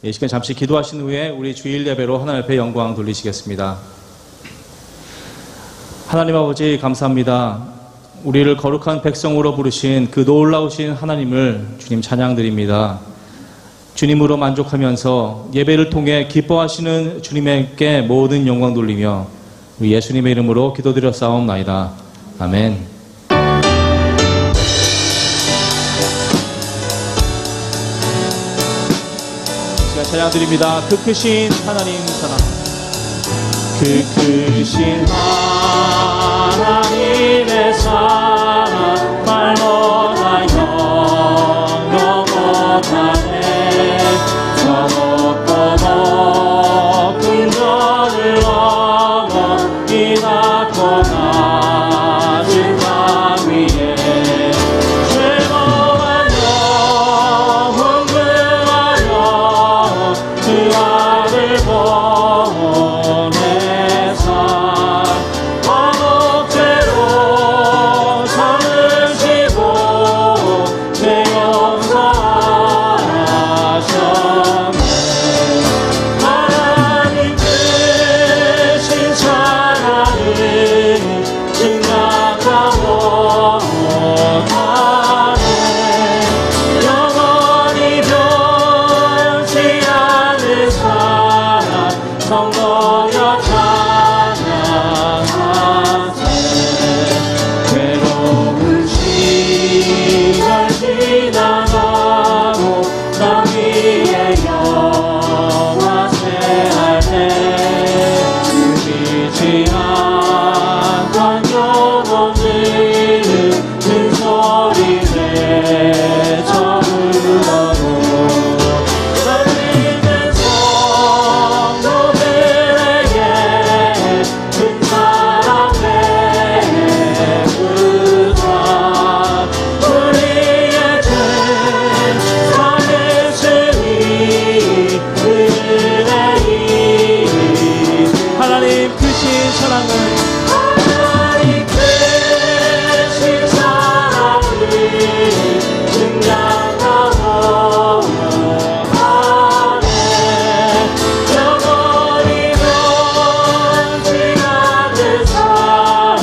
이 시간 잠시 기도하신 후에 우리 주일 예배로 하나님 앞에 영광 돌리시겠습니다. 하나님 아버지 감사합니다. 우리를 거룩한 백성으로 부르신 그 놀라우신 하나님을 주님 찬양드립니다. 주님으로 만족하면서 예배를 통해 기뻐하시는 주님에게 모든 영광 돌리며 우리 예수님의 이름으로 기도드렸사옵나이다. 아멘. 찬양드립니다. 그 크신 하나님 사랑, 그 크신 하나님의 사랑 말로나 영원하네. 저 높고 높은 저를 넘어 이 낮고 낮은 땅 위에 죄고한 영혼 구하여 그 아들 보내사 화목제로 삼으시고 죄 용서하셨네. 하나님 크신 사랑을 증명하고 못하네. 영원히 변치 않을 사랑 성도여 찬양하세. 괴로운 시간 지나가고 땅 위에 영화세 할때 죽이지 않던 영혼들은 큰 소리 내쳐 불러도 믿는 성도들에게 큰 사랑 베푸사. 우리의 죄 사하시니 은혜이. 하나님 크신 사랑을, 하나님 크신 사랑을 증량하고 하네. 영원히 변치 않을 사랑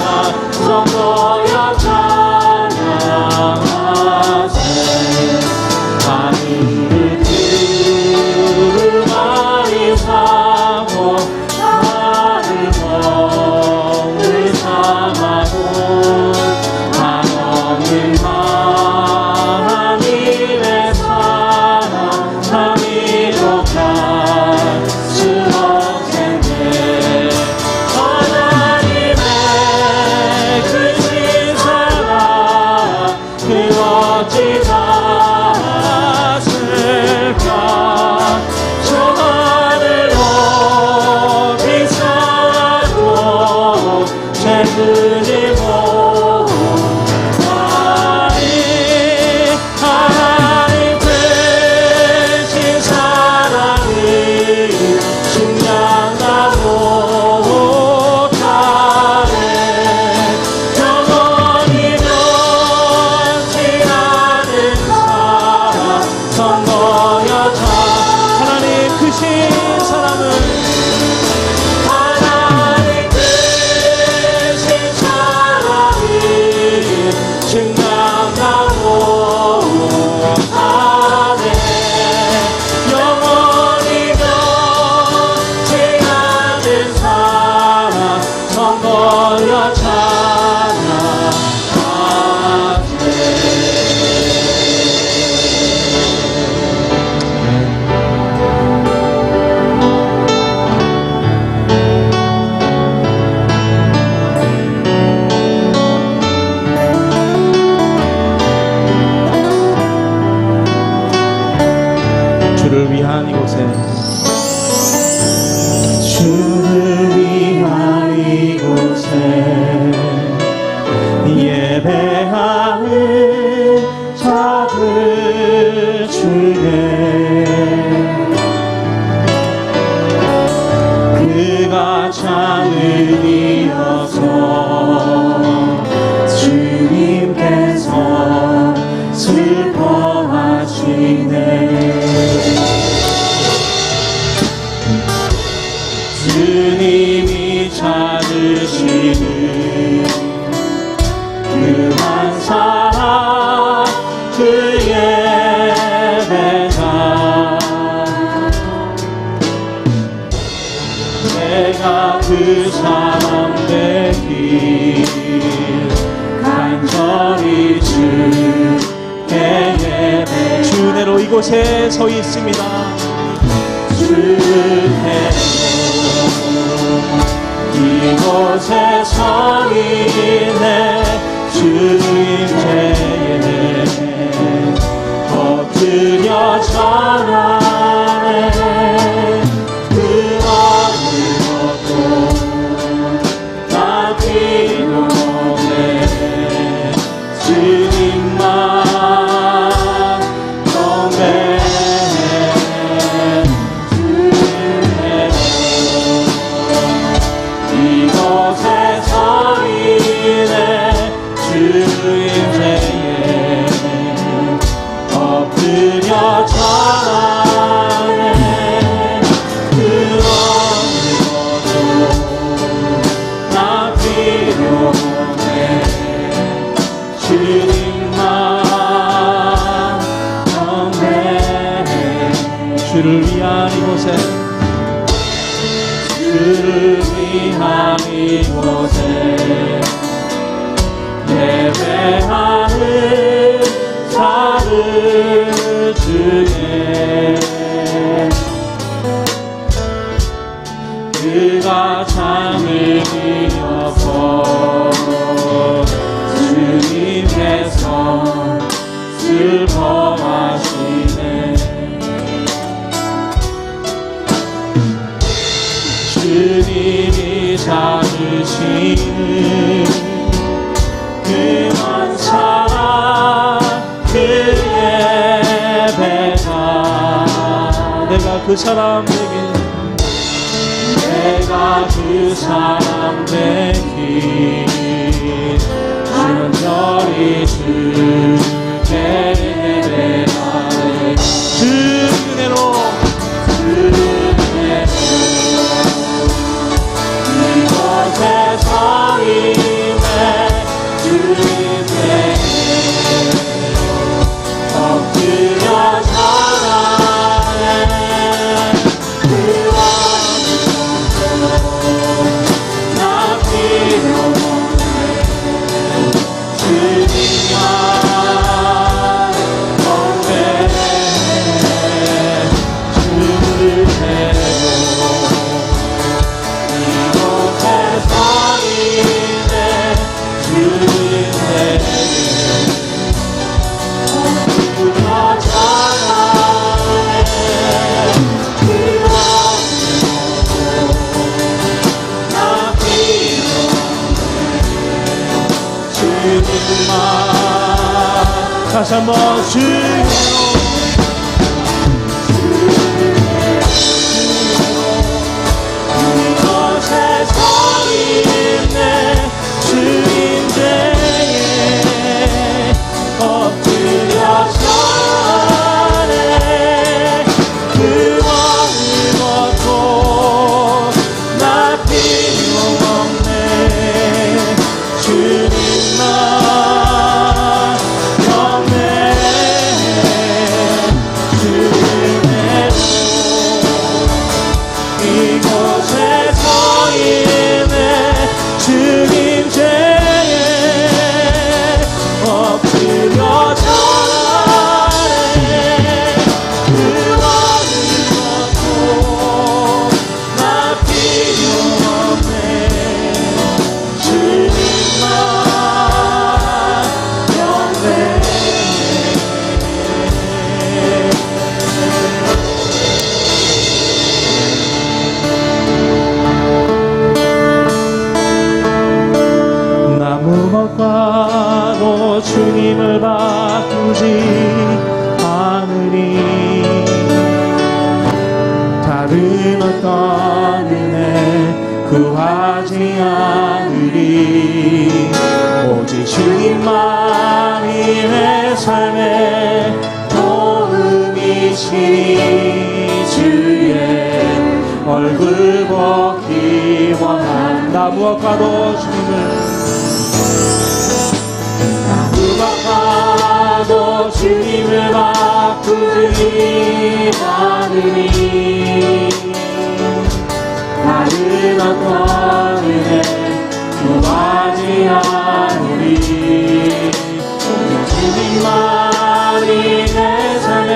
성도여 찬양하세. 하늘을 두루마리 사고 나를 이곳에 서 있습니다. 주께로 이곳에 서 있네. 주님께에 엎드려 절하네. 그 마음을 얻고 나 필요해. 주님만 경배해. 이곳에 서 있네. 주님께에 엎드려 절하네. 그 마음을 얻고 나 필요해. 주님만 경배해. 주를 위한 이곳에, 주를 위한 이곳에 예배하는 자들 중에 그가 잠을 이어서 주님께서 슬퍼하시네. 주님이 찾으시는 그만 사랑 그 예배가 내가 그 사람 되길, 내가 그 사람 되길 간절히 주께 예배하네. 주 은혜로 이곳에 서 있네. 주님께 엎드려 절하네. 그 마음을 얻고 나 필요해. 주님만 경배해. 주를 대고 이곳에 서 있네. 주님께 엎드려 절하네. 그 마음을 얻고 나 필요해. 주님만. 다시 한번 주님으로 이곳에 서 있네. 주님께에 엎드려 절하네. 그 마음을 얻고 나 필요 없네. 주님만 경배해. 주님께로 이곳에 서 있네. 주님 죄에 엎드려 절하네. 그 마음을 얻고 나 필요 없네. 주님만 경배해. 무엇과도 주님을 바꾸지 않으니 다른 어떤 은혜 구하지 않으리. 오직 주님만이 내 삶의 도움이시니 주의 얼굴 보기 원한 나 무엇과도 주님을 무엇과도 주님을 바꾸지 않으니 다른 어떤 은혜 구하지 않으리. 주님만이 내 삶의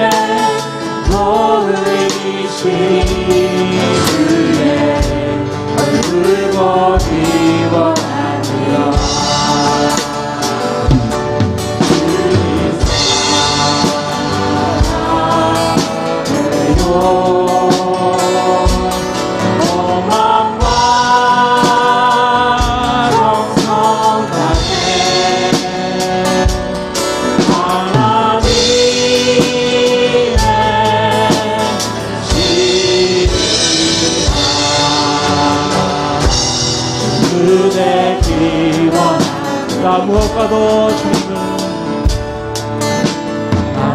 그대 기원합니다. 무엇과도 주님을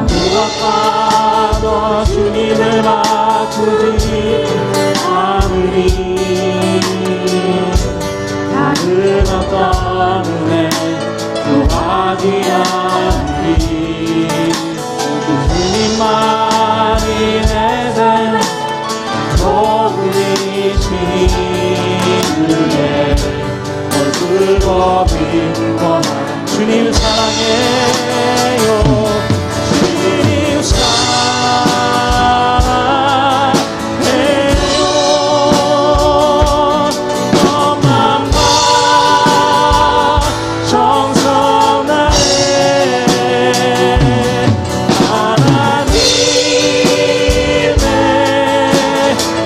무엇과도 주님을 바꾸지 않으리. 다른 어떤 은혜 구하지 않으리. 주님만이 내생 모으리신 은혜 얼굴 빈곤한 주님 사랑해요. 주님 사랑해요. 엄마마 정성 다해 하나님의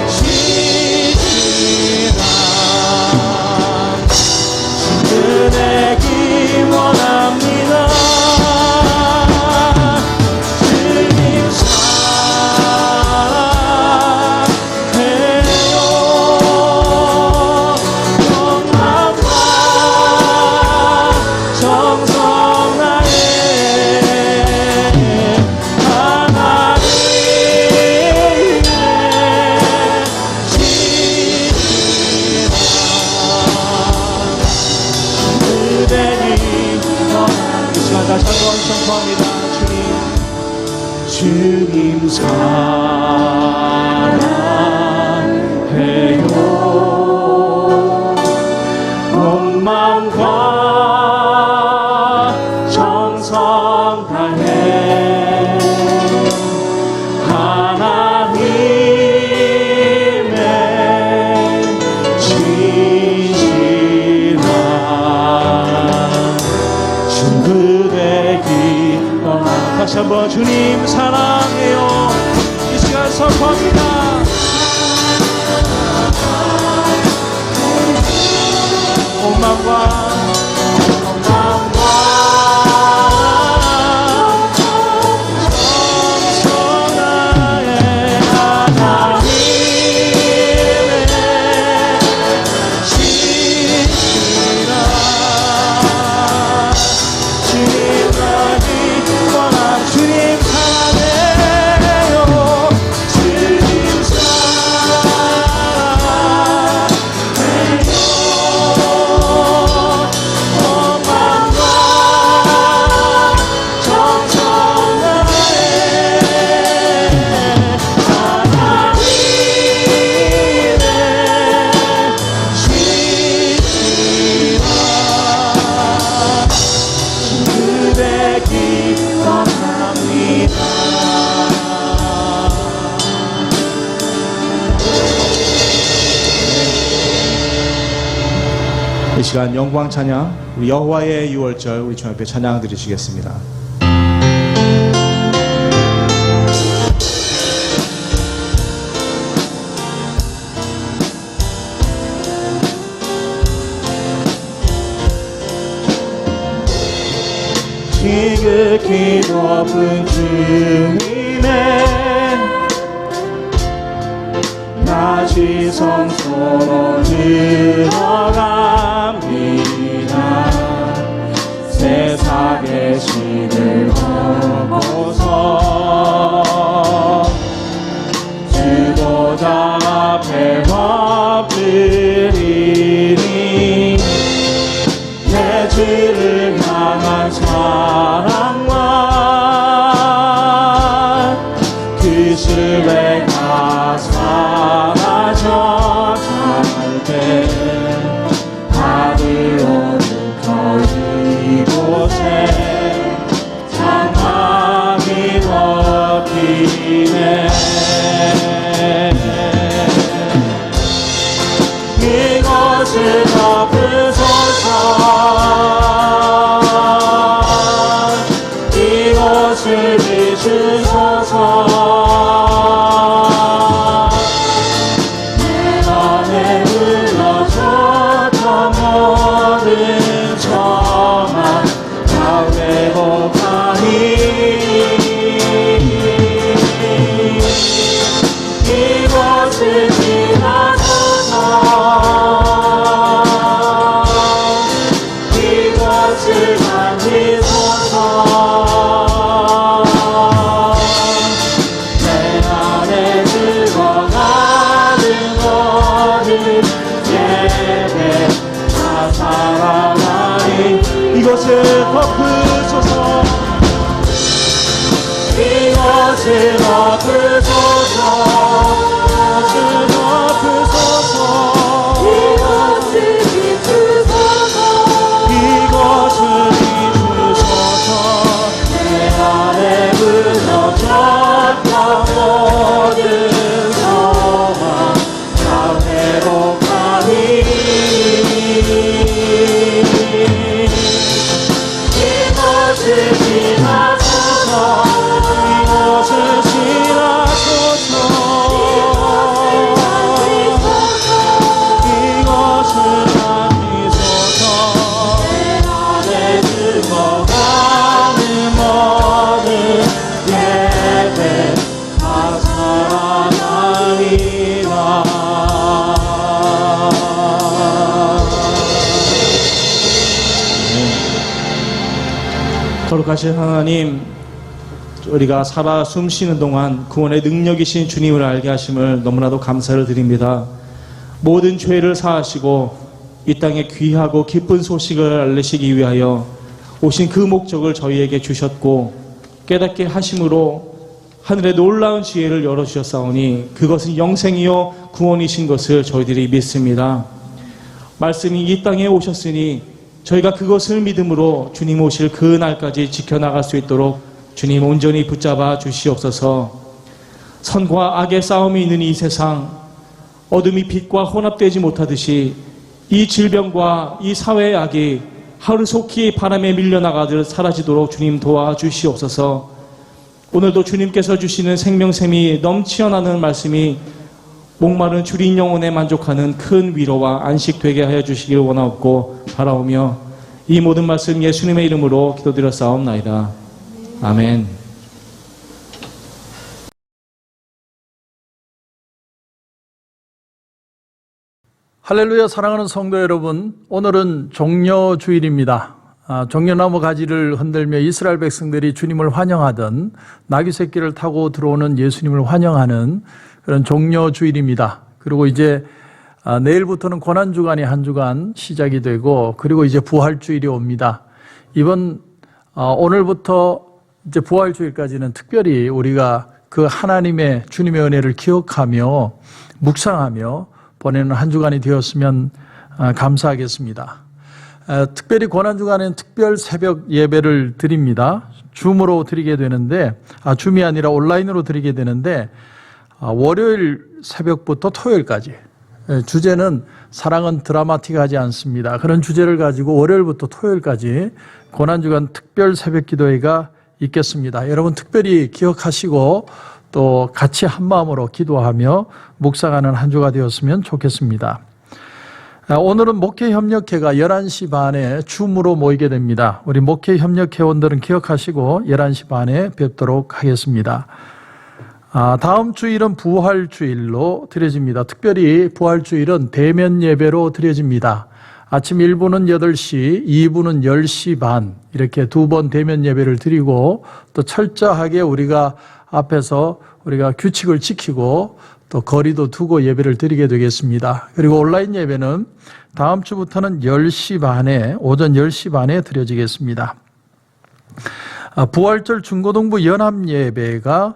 시지만 은혜 기원합니다. 주님 사랑해요. 영광과 정성 다해 하나님의 시지만 그대니 이 시간 다시 한번 청구합니다. 주님 사랑해요. 온 마음과 정성 다해 하나님의 지시라. 그대 기원하 다시 한번 주님 사랑해요. 이 시간 선포합니다. 온 마음과 정성 다해 하나님의 지시라. 주님까지 원한 주님 사랑해요. 주님 사랑해요. 엄마와 정성 다해 하나님의 시지만 그대 기원합니다. 이 시간 영광 찬양 우리 여호와의 유월절 우리 주 앞에 찬양 드리시겠습니다. 지극히 높은 주님의 낮이 성소로 들어갑니다. 세상의 신을 보고서 주도자 앞에 엎드리니 내 주를 향한 사랑과 그 신뢰가 사라져 갈 때 사랑하니 이것을 덮으소서 이것을 덮으소서 이것을 덮으소서 이것을 비추소서 이것을 비추소서 내 안에 무너졌던 모든 소망 다 회복하니 이것을 지나소서 이것을 지나소서 이것을 만지소서 내 안에 죽어가는 모든 예배 다 살아나리라. 거룩하신 하나님, 우리가 살아 숨쉬는 동안 구원의 능력이신 주님을 알게 하심을 너무나도 감사를 드립니다. 모든 죄를 사하시고 이 땅에 귀하고 기쁜 소식을 알리시기 위하여 오신 그 목적을 저희에게 주셨고 깨닫게 하심으로 하늘의 놀라운 지혜를 열어주셨사오니 그것은 영생이요 구원이신 것을 저희들이 믿습니다. 말씀이 이 땅에 오셨으니 저희가 그것을 믿음으로 주님 오실 그 날까지 지켜나갈 수 있도록 주님 온전히 붙잡아 주시옵소서. 선과 악의 싸움이 있는 이 세상, 어둠이 빛과 혼합되지 못하듯이 이 질병과 이 사회의 악이 하루속히 바람에 밀려나가듯 사라지도록 주님 도와주시옵소서. 오늘도 주님께서 주시는 생명샘이 넘치어나는 말씀이 목마른 주린 영혼에 만족하는 큰 위로와 안식 되게 하여 주시기를 원하옵고 바라오며 이 모든 말씀 예수님의 이름으로 기도드렸사옵나이다. 아멘. 할렐루야. 사랑하는 성도 여러분, 오늘은 종려주일입니다. 종려나무 가지를 흔들며 이스라엘 백성들이 주님을 환영하던 나귀 새끼를 타고 들어오는 예수님을 환영하는 그런 종려주일입니다. 그리고 이제 내일부터는 고난주간이 한 주간 시작이 되고, 그리고 이제 부활주일이 옵니다. 오늘부터 이제 부활주일까지는 특별히 우리가 그 하나님의 주님의 은혜를 기억하며 묵상하며 보내는 한 주간이 되었으면 감사하겠습니다. 특별히 고난주간에는 특별 새벽 예배를 드립니다. 줌으로 드리게 되는데, 줌이 아니라 온라인으로 드리게 되는데, 월요일 새벽부터 토요일까지, 주제는 사랑은 드라마틱하지 않습니다. 그런 주제를 가지고 월요일부터 토요일까지 고난주간 특별 새벽 기도회가 있겠습니다. 여러분 특별히 기억하시고 또 같이 한마음으로 기도하며 묵상하는 한 주가 되었으면 좋겠습니다. 오늘은 목회협력회가 11시 반에 줌으로 모이게 됩니다. 우리 목회협력회원들은 기억하시고 11시 반에 뵙도록 하겠습니다. 다음 주일은 부활주일로 드려집니다. 특별히 부활주일은 대면 예배로 드려집니다. 아침 1부는 8시, 2부는 10시 반 이렇게 두 번 대면 예배를 드리고 또 철저하게 우리가 앞에서 우리가 규칙을 지키고 또 거리도 두고 예배를 드리게 되겠습니다. 그리고 온라인 예배는 다음 주부터는 10시 반에, 오전 10시 반에 드려지겠습니다. 부활절 중고등부 연합 예배가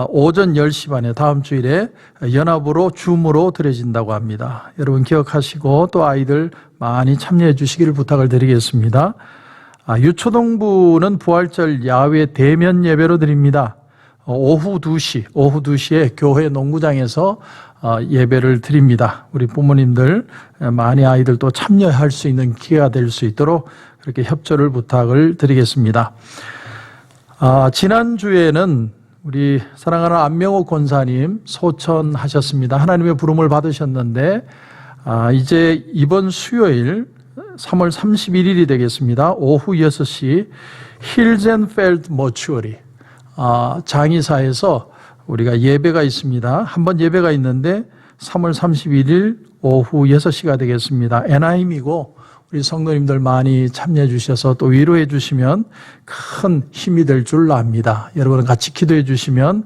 오전 10시 반에 다음 주일에 연합으로 줌으로 드려진다고 합니다. 여러분 기억하시고 또 아이들 많이 참여해 주시기를 부탁을 드리겠습니다. 유초동부는 부활절 야외 대면 예배로 드립니다. 오후 2시에 교회 농구장에서 예배를 드립니다. 우리 부모님들 많이 아이들 또 참여할 수 있는 기회가 될 수 있도록 그렇게 협조를 부탁을 드리겠습니다. 지난주에는 우리 사랑하는 안명호 권사님 소천하셨습니다. 하나님의 부름을 받으셨는데 이제 이번 수요일 3월 31일이 되겠습니다. 오후 6시 힐젠펠드 머추어리 장의사에서 우리가 예배가 있습니다. 한 번 예배가 있는데 3월 31일 오후 6시가 되겠습니다. 애나임이고 우리 성도님들 많이 참여해 주셔서 또 위로해 주시면 큰 힘이 될 줄 압니다. 여러분 같이 기도해 주시면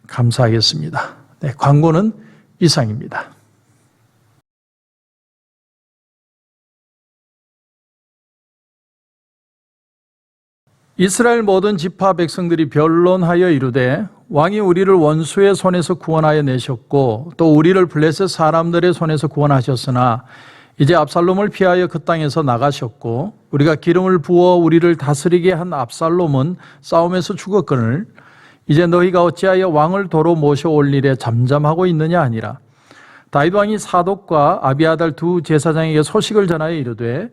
감사하겠습니다. 네, 광고는 이상입니다. 이스라엘 모든 지파 백성들이 변론하여 이르되 왕이 우리를 원수의 손에서 구원하여 내셨고 또 우리를 블레셋 사람들의 손에서 구원하셨으나 이제 압살롬을 피하여 그 땅에서 나가셨고 우리가 기름을 부어 우리를 다스리게 한 압살롬은 싸움에서 죽었거늘 이제 너희가 어찌하여 왕을 도로 모셔올 일에 잠잠하고 있느냐 하니라. 다윗 왕이 사독과 아비아달 두 제사장에게 소식을 전하여 이르되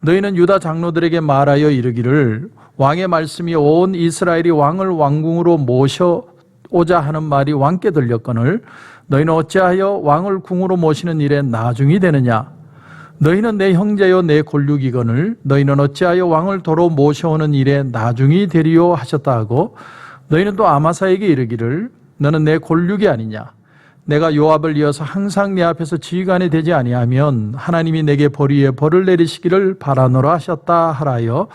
너희는 유다 장로들에게 말하여 이르기를 왕의 말씀이 온 이스라엘이 왕을 왕궁으로 모셔오자 하는 말이 왕께 들렸거늘 너희는 어찌하여 왕을 궁으로 모시는 일에 나중이 되느냐. 너희는 내 형제요 내 골육이거늘 너희는 어찌하여 왕을 도로 모셔오는 일에 나중이 되리요 하셨다 하고 너희는 또 아마사에게 이르기를 너는 내 골육이 아니냐. 내가 요압을 이어서 항상 내 앞에서 지휘관이 되지 아니하면 하나님이 내게 벌 위에 벌을 내리시기를 바라노라 하셨다 하라여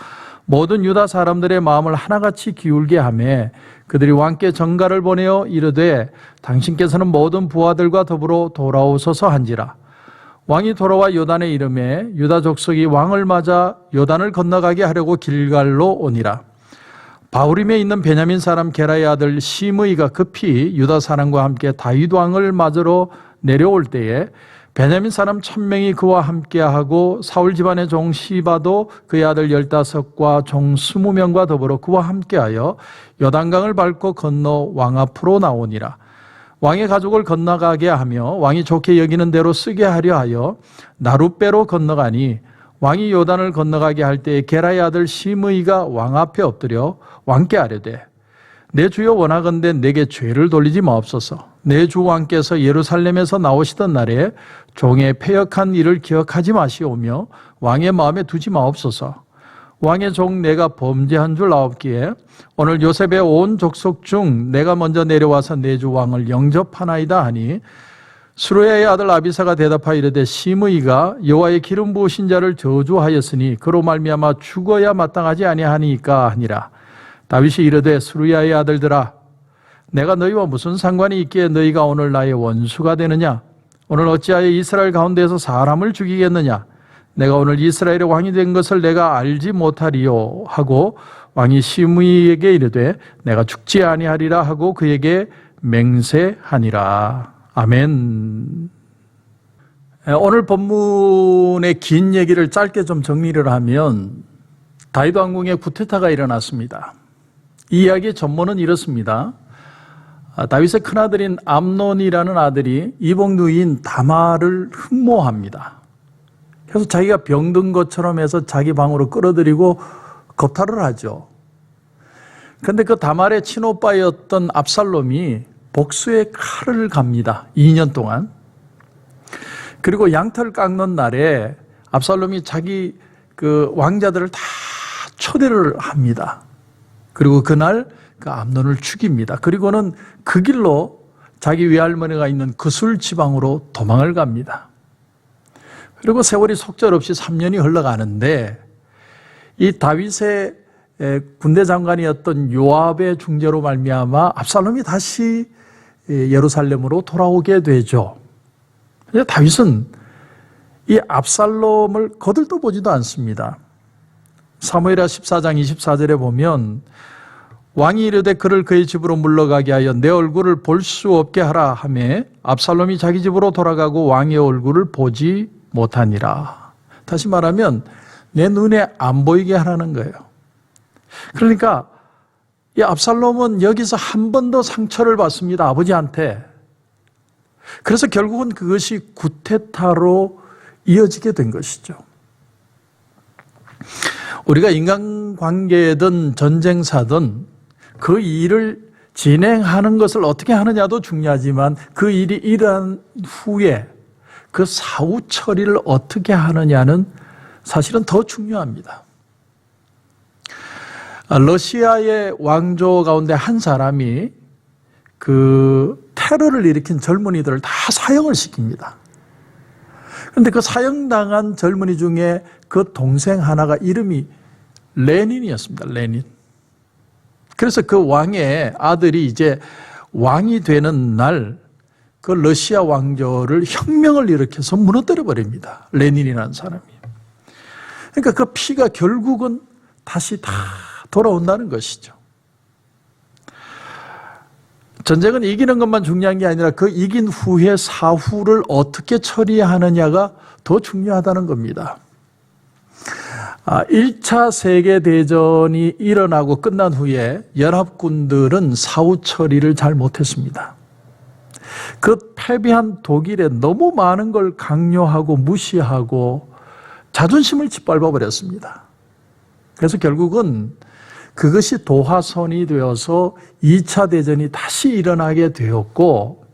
모든 유다 사람들의 마음을 하나같이 기울게 하매 그들이 왕께 전가를 보내어 이르되 당신께서는 모든 부하들과 더불어 돌아오소서 한지라. 왕이 돌아와 요단에 이르매 유다 족속이 왕을 맞아 요단을 건너가게 하려고 길갈로 오니라. 바후림에 있는 베냐민 사람 게라의 아들 시므이가 급히 유다 사람과 함께 다윗 왕을 맞으러 내려올 때에 베냐민 사람 1000명이 그와 함께하고 사울 집안의 종 시바도 그의 아들 15과 종 20명과 더불어 그와 함께하여 요단강을 밟고 건너 왕 앞으로 나오니라. 왕의 가족을 건너가게 하며 왕이 좋게 여기는 대로 쓰게 하려 하여 나룻배로 건너가니 왕이 요단을 건너가게 할 때에 게라의 아들 시므이가 왕 앞에 엎드려 왕께 아뢰되 내 주여 원하건대 내게 죄를 돌리지 마옵소서. 내 주 왕께서 예루살렘에서 나오시던 날에 종의 패역한 일을 기억하지 마시오며 왕의 마음에 두지 마옵소서. 왕의 종 내가 범죄한 줄 아옵기에 오늘 요셉의 온 족속 중 내가 먼저 내려와서 내 주 왕을 영접하나이다 하니 스루야의 아들 아비사가 대답하여 이르되 시므이가 여호와의 기름 부으신 자를 저주하였으니 그로 말미암아 죽어야 마땅하지 아니하니까 하니라. 다윗이 이르되 스루야의 아들들아 내가 너희와 무슨 상관이 있기에 너희가 오늘 나의 원수가 되느냐. 오늘 어찌하여 이스라엘 가운데에서 사람을 죽이겠느냐. 내가 오늘 이스라엘의 왕이 된 것을 내가 알지 못하리요 하고 왕이 시므이에게 이르되 내가 죽지 아니하리라 하고 그에게 맹세하니라. 아멘. 오늘 본문의 긴 얘기를 짧게 좀 정리를 하면 다윗 왕궁에 쿠데타가 일어났습니다. 이 이야기의 전모는 이렇습니다. 다윗의 큰아들인 암논이라는 아들이 이복누이인 다말을 흠모합니다. 그래서 자기가 병든 것처럼 해서 자기 방으로 끌어들이고 겁탈을 하죠. 그런데 그 다말의 친오빠였던 압살롬이 복수의 칼을 갑니다. 2년 동안. 그리고 양털 깎는 날에 압살롬이 자기 그 왕자들을 다 초대를 합니다. 그리고 그날 그 암논을 죽입니다. 그리고는 그 길로 자기 외할머니가 있는 그술 지방으로 도망을 갑니다. 그리고 세월이 속절없이 3년이 흘러가는데 이 다윗의 군대 장관이었던 요압의 중재로 말미암아 압살롬이 다시 예루살렘으로 돌아오게 되죠. 다윗은 이 압살롬을 거들떠 보지도 않습니다. 사무엘하 14장 24절에 보면 왕이 이르되 그를 그의 집으로 물러가게 하여 내 얼굴을 볼 수 없게 하라 하매 압살롬이 자기 집으로 돌아가고 왕의 얼굴을 보지 못하니라. 다시 말하면 내 눈에 안 보이게 하라는 거예요. 그러니까 이 압살롬은 여기서 한 번 더 상처를 받습니다. 아버지한테. 그래서 결국은 그것이 쿠데타로 이어지게 된 것이죠. 우리가 인간관계든 전쟁사든 그 일을 진행하는 것을 어떻게 하느냐도 중요하지만 그 일이 일어난 후에 그 사후 처리를 어떻게 하느냐는 사실은 더 중요합니다. 러시아의 왕조 가운데 한 사람이 그 테러를 일으킨 젊은이들을 다 사형을 시킵니다. 그런데 그 사형당한 젊은이 중에 그 동생 하나가 이름이 레닌이었습니다. 레닌. 그래서 그 왕의 아들이 이제 왕이 되는 날 그 러시아 왕조를 혁명을 일으켜서 무너뜨려 버립니다. 레닌이라는 사람이. 그러니까 그 피가 결국은 다시 다 돌아온다는 것이죠. 전쟁은 이기는 것만 중요한 게 아니라 그 이긴 후에 사후를 어떻게 처리하느냐가 더 중요하다는 겁니다. 1차 세계대전이 일어나고 끝난 후에 연합군들은 사후 처리를 잘 못했습니다. 그 패배한 독일에 너무 많은 걸 강요하고 무시하고 자존심을 짓밟아 버렸습니다. 그래서 결국은 그것이 도화선이 되어서 2차 대전이 다시 일어나게 되었고,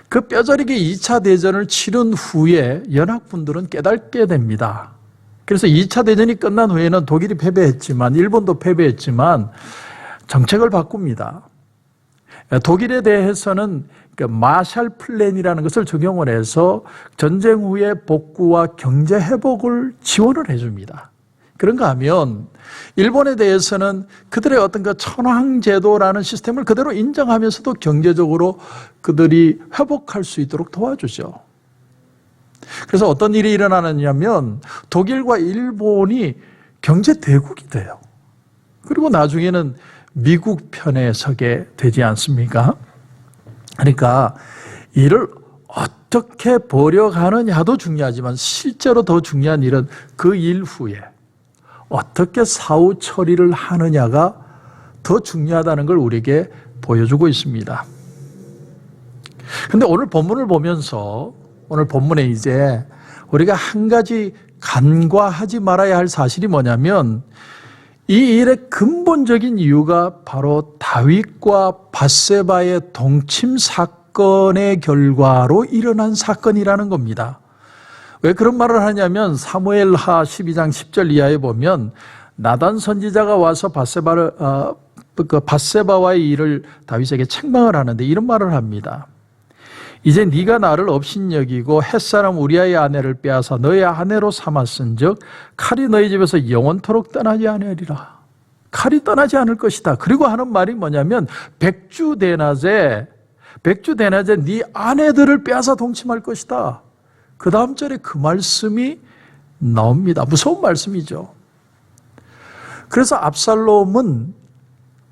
그 뼈저리게 2차 대전을 치른 후에 연합군들은 깨닫게 됩니다. 그래서 2차 대전이 끝난 후에는 독일이 패배했지만, 일본도 패배했지만 정책을 바꿉니다. 독일에 대해서는 마샬 플랜이라는 것을 적용을 해서 전쟁 후에 복구와 경제 회복을 지원을 해줍니다. 그런가 하면 일본에 대해서는 그들의 어떤 그 천황제도라는 시스템을 그대로 인정하면서도 경제적으로 그들이 회복할 수 있도록 도와주죠. 그래서 어떤 일이 일어나느냐면 독일과 일본이 경제 대국이 돼요. 그리고 나중에는 미국 편에 서게 되지 않습니까? 그러니까 이를 어떻게 벌여가느냐도 중요하지만 실제로 더 중요한 일은 그 일 후에 어떻게 사후 처리를 하느냐가 더 중요하다는 걸 우리에게 보여주고 있습니다. 그런데 오늘 본문을 보면서 오늘 본문에 이제 우리가 한 가지 간과하지 말아야 할 사실이 뭐냐면 이 일의 근본적인 이유가 바로 다윗과 밧세바의 동침 사건의 결과로 일어난 사건이라는 겁니다. 왜 그런 말을 하냐면 사무엘하 12장 10절 이하에 보면 나단 선지자가 와서 밧세바와의 일을 다윗에게 책망을 하는데 이런 말을 합니다. 이제 네가 나를 업신여기고 햇사람 우리아의 아내를 빼앗아 너의 아내로 삼았은즉 칼이 너희 집에서 영원토록 떠나지 아니하리라. 칼이 떠나지 않을 것이다. 그리고 하는 말이 뭐냐면 백주대낮에 네 아내들을 빼앗아 동침할 것이다. 그 다음 절에 그 말씀이 나옵니다. 무서운 말씀이죠. 그래서 압살롬은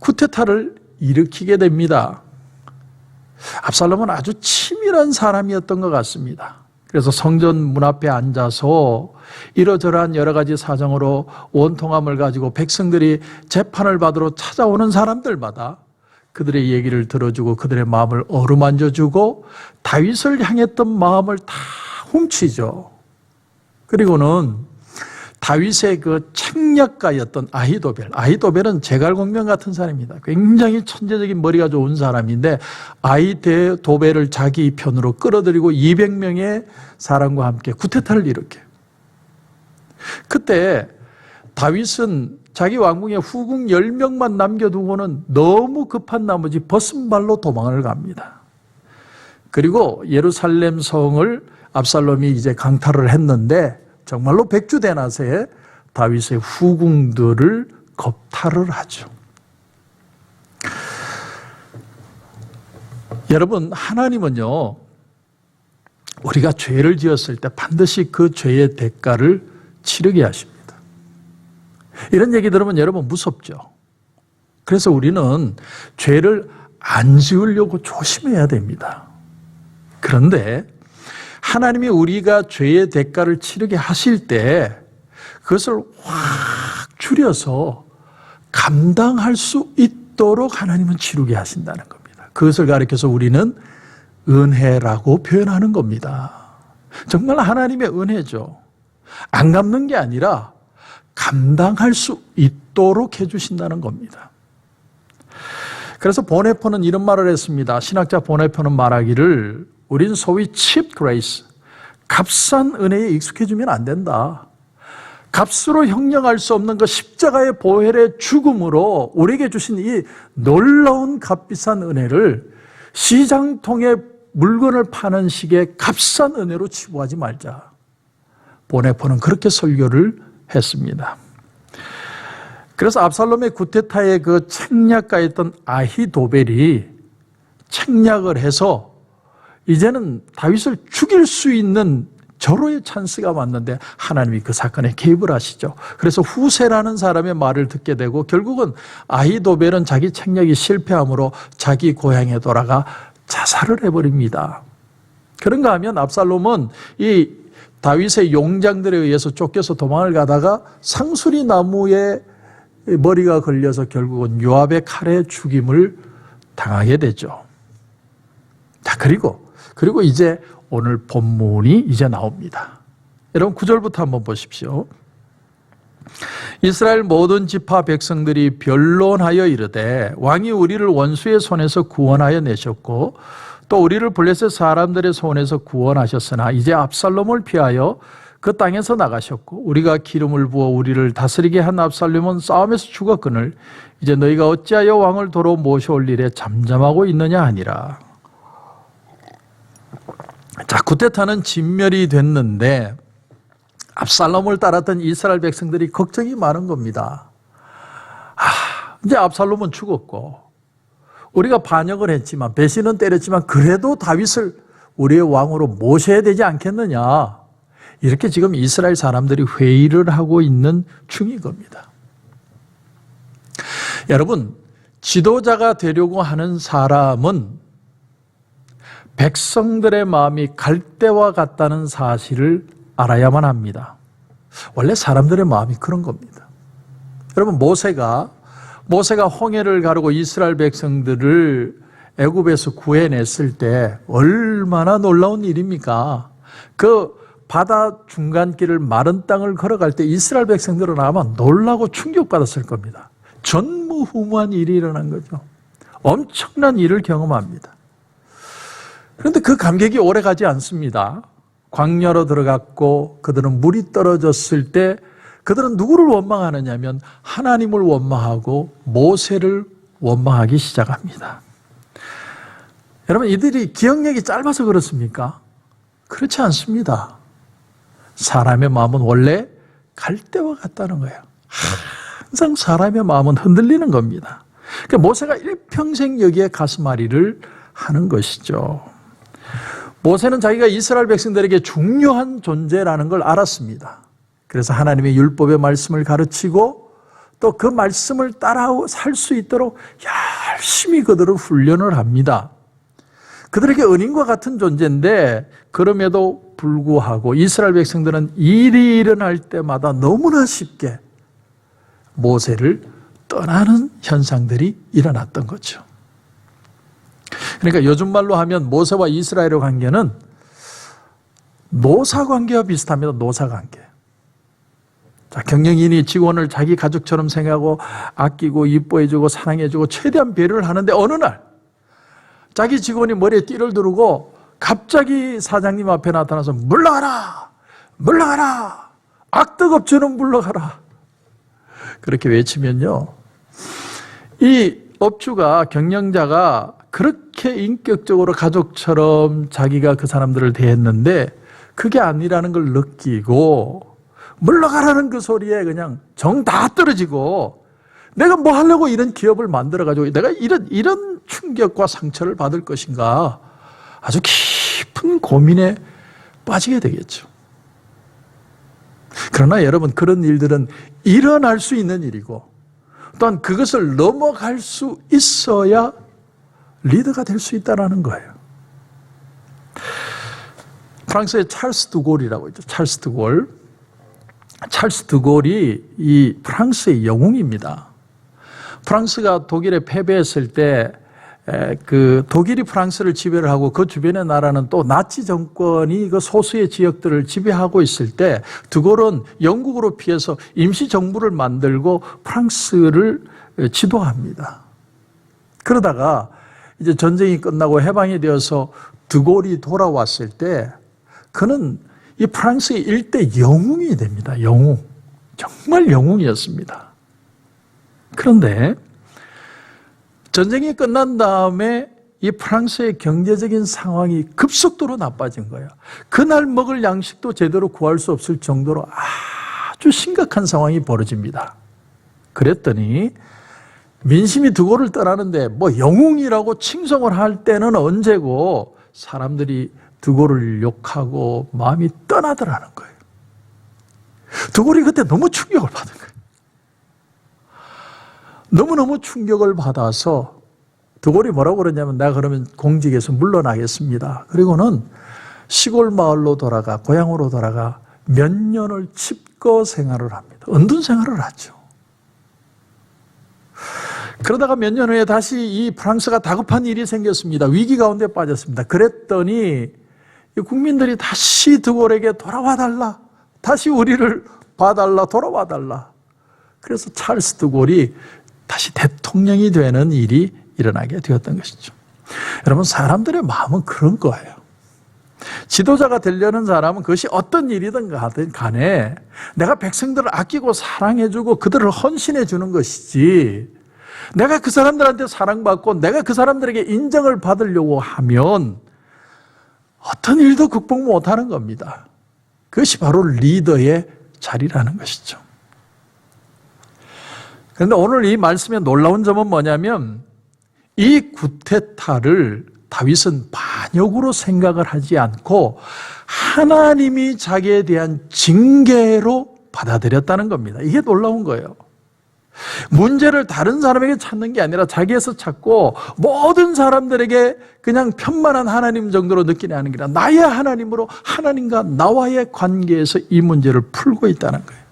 쿠데타를 일으키게 됩니다. 압살롬은 아주 치밀한 사람이었던 것 같습니다. 그래서 성전 문 앞에 앉아서 이러저러한 여러 가지 사정으로 원통함을 가지고 백성들이 재판을 받으러 찾아오는 사람들마다 그들의 얘기를 들어주고 그들의 마음을 어루만져주고 다윗을 향했던 마음을 다 훔치죠. 그리고는 다윗의 그 책략가였던 아히도벨은 제갈공명 같은 사람입니다. 굉장히 천재적인 머리가 좋은 사람인데 아히도벨을 자기 편으로 끌어들이고 200명의 사람과 함께 쿠데타를 일으켜요. 그때 다윗은 자기 왕궁에 후궁 10명만 남겨두고는 너무 급한 나머지 벗은발로 도망을 갑니다. 그리고 예루살렘 성을 압살롬이 이제 강탈을 했는데 정말로 백주대낮에 다윗의 후궁들을 겁탈을 하죠. 여러분, 하나님은요, 우리가 죄를 지었을 때 반드시 그 죄의 대가를 치르게 하십니다. 이런 얘기 들으면 여러분 무섭죠? 그래서 우리는 죄를 안 지으려고 조심해야 됩니다. 그런데 하나님이 우리가 죄의 대가를 치르게 하실 때 그것을 확 줄여서 감당할 수 있도록 하나님은 치르게 하신다는 겁니다. 그것을 가리켜서 우리는 은혜라고 표현하는 겁니다. 정말 하나님의 은혜죠. 안 갚는 게 아니라 감당할 수 있도록 해주신다는 겁니다. 그래서 보네포는 이런 말을 했습니다. 신학자 보네포는 말하기를 우린 소위 cheap grace, 값싼 은혜에 익숙해지면 안 된다. 값으로 형량할 수 없는 그 십자가의 보혈의 죽음으로 우리에게 주신 이 놀라운 값비싼 은혜를 시장통에 물건을 파는 식의 값싼 은혜로 치부하지 말자. 보네포는 그렇게 설교를 했습니다. 그래서 압살롬의 쿠데타의 그 책략가였던 아히도벨이 책략을 해서 이제는 다윗을 죽일 수 있는 절호의 찬스가 왔는데 하나님이 그 사건에 개입을 하시죠. 그래서 후세라는 사람의 말을 듣게 되고 결국은 아히도벨은 자기 책략이 실패함으로 자기 고향에 돌아가 자살을 해버립니다. 그런가 하면 압살롬은 이 다윗의 용장들에 의해서 쫓겨서 도망을 가다가 상수리 나무에 머리가 걸려서 결국은 요압의 칼에 죽임을 당하게 되죠. 자, 그리고 이제 오늘 본문이 이제 나옵니다. 여러분 9절부터 한번 보십시오. 이스라엘 모든 지파 백성들이 변론하여 이르되 왕이 우리를 원수의 손에서 구원하여 내셨고 또 우리를 블레셋 사람들의 손에서 구원하셨으나 이제 압살롬을 피하여 그 땅에서 나가셨고 우리가 기름을 부어 우리를 다스리게 한 압살롬은 싸움에서 죽었거늘 이제 너희가 어찌하여 왕을 도로 모셔올 일에 잠잠하고 있느냐 하니라. 자, 쿠데타는 진멸이 됐는데 압살롬을 따랐던 이스라엘 백성들이 걱정이 많은 겁니다. 이제 압살롬은 죽었고 우리가 반역을 했지만 배신은 때렸지만 그래도 다윗을 우리의 왕으로 모셔야 되지 않겠느냐. 이렇게 지금 이스라엘 사람들이 회의를 하고 있는 중인 겁니다. 여러분, 지도자가 되려고 하는 사람은 백성들의 마음이 갈대와 같다는 사실을 알아야만 합니다. 원래 사람들의 마음이 그런 겁니다. 여러분, 모세가 홍해를 가르고 이스라엘 백성들을 애굽에서 구해냈을 때 얼마나 놀라운 일입니까? 그 바다 중간길을 마른 땅을 걸어갈 때 이스라엘 백성들은 아마 놀라고 충격받았을 겁니다. 전무후무한 일이 일어난 거죠. 엄청난 일을 경험합니다. 그런데 그 감격이 오래 가지 않습니다. 광야로 들어갔고 그들은 물이 떨어졌을 때 그들은 누구를 원망하느냐 하면 하나님을 원망하고 모세를 원망하기 시작합니다. 여러분, 이들이 기억력이 짧아서 그렇습니까? 그렇지 않습니다. 사람의 마음은 원래 갈대와 같다는 거예요. 항상 사람의 마음은 흔들리는 겁니다. 그러니까 모세가 일평생 여기에 가슴앓이를 하는 것이죠. 모세는 자기가 이스라엘 백성들에게 중요한 존재라는 걸 알았습니다. 그래서 하나님의 율법의 말씀을 가르치고 또 그 말씀을 따라 살 수 있도록 열심히 그들을 훈련을 합니다. 그들에게 은인과 같은 존재인데 그럼에도 불구하고 이스라엘 백성들은 일이 일어날 때마다 너무나 쉽게 모세를 떠나는 현상들이 일어났던 거죠. 그러니까 요즘 말로 하면 모세와 이스라엘의 관계는 노사관계와 비슷합니다. 노사관계. 자, 경영인이 직원을 자기 가족처럼 생각하고 아끼고 이뻐해주고 사랑해주고 최대한 배려를 하는데 어느 날 자기 직원이 머리에 띠를 두르고 갑자기 사장님 앞에 나타나서 물러가라! 물러가라! 악덕업주는 물러가라! 그렇게 외치면요, 이 업주가, 경영자가 그렇게 인격적으로 가족처럼 자기가 그 사람들을 대했는데 그게 아니라는 걸 느끼고 물러가라는 그 소리에 그냥 정 다 떨어지고 내가 뭐 하려고 이런 기업을 만들어가지고 내가 이런 충격과 상처를 받을 것인가 아주 깊은 고민에 빠지게 되겠죠. 그러나 여러분, 그런 일들은 일어날 수 있는 일이고 또한 그것을 넘어갈 수 있어야 리더가 될 수 있다는 거예요. 프랑스의 찰스 드골이라고 있죠. 찰스 드골. 찰스 드골이 이 프랑스의 영웅입니다. 프랑스가 독일에 패배했을 때 그 독일이 프랑스를 지배를 하고 그 주변의 나라는 또 나치 정권이 그 소수의 지역들을 지배하고 있을 때 드골은 영국으로 피해서 임시 정부를 만들고 프랑스를 지도합니다. 그러다가 이제 전쟁이 끝나고 해방이 되어서 드골이 돌아왔을 때 그는 이 프랑스의 일대 영웅이 됩니다. 영웅. 정말 영웅이었습니다. 그런데 전쟁이 끝난 다음에 이 프랑스의 경제적인 상황이 급속도로 나빠진 거예요. 그날 먹을 양식도 제대로 구할 수 없을 정도로 아주 심각한 상황이 벌어집니다. 그랬더니 민심이 드골을 떠나는데 뭐 영웅이라고 칭송을 할 때는 언제고 사람들이 드골을 욕하고 마음이 떠나더라는 거예요. 드골이 그때 너무 충격을 받은 거예요. 너무너무 충격을 받아서 드골이 뭐라고 그러냐면 내가 그러면 공직에서 물러나겠습니다. 그리고는 시골 마을로 돌아가 고향으로 돌아가 몇 년을 칩거 생활을 합니다. 은둔 생활을 하죠. 그러다가 몇 년 후에 다시 이 프랑스가 다급한 일이 생겼습니다. 위기 가운데 빠졌습니다. 그랬더니 국민들이 다시 드골에게 돌아와 달라. 다시 우리를 봐달라. 돌아와 달라. 그래서 찰스 드골이 다시 대통령이 되는 일이 일어나게 되었던 것이죠. 여러분, 사람들의 마음은 그런 거예요. 지도자가 되려는 사람은 그것이 어떤 일이든 간에 내가 백성들을 아끼고 사랑해주고 그들을 헌신해 주는 것이지, 내가 그 사람들한테 사랑받고 내가 그 사람들에게 인정을 받으려고 하면 어떤 일도 극복 못하는 겁니다. 그것이 바로 리더의 자리라는 것이죠. 그런데 오늘 이 말씀의 놀라운 점은 뭐냐면 이 구테타를 다윗은 반역으로 생각을 하지 않고 하나님이 자기에 대한 징계로 받아들였다는 겁니다. 이게 놀라운 거예요. 문제를 다른 사람에게 찾는 게 아니라 자기에서 찾고 모든 사람들에게 그냥 편만한 하나님 정도로 느끼는 게 아니라 나의 하나님으로 하나님과 나와의 관계에서 이 문제를 풀고 있다는 거예요.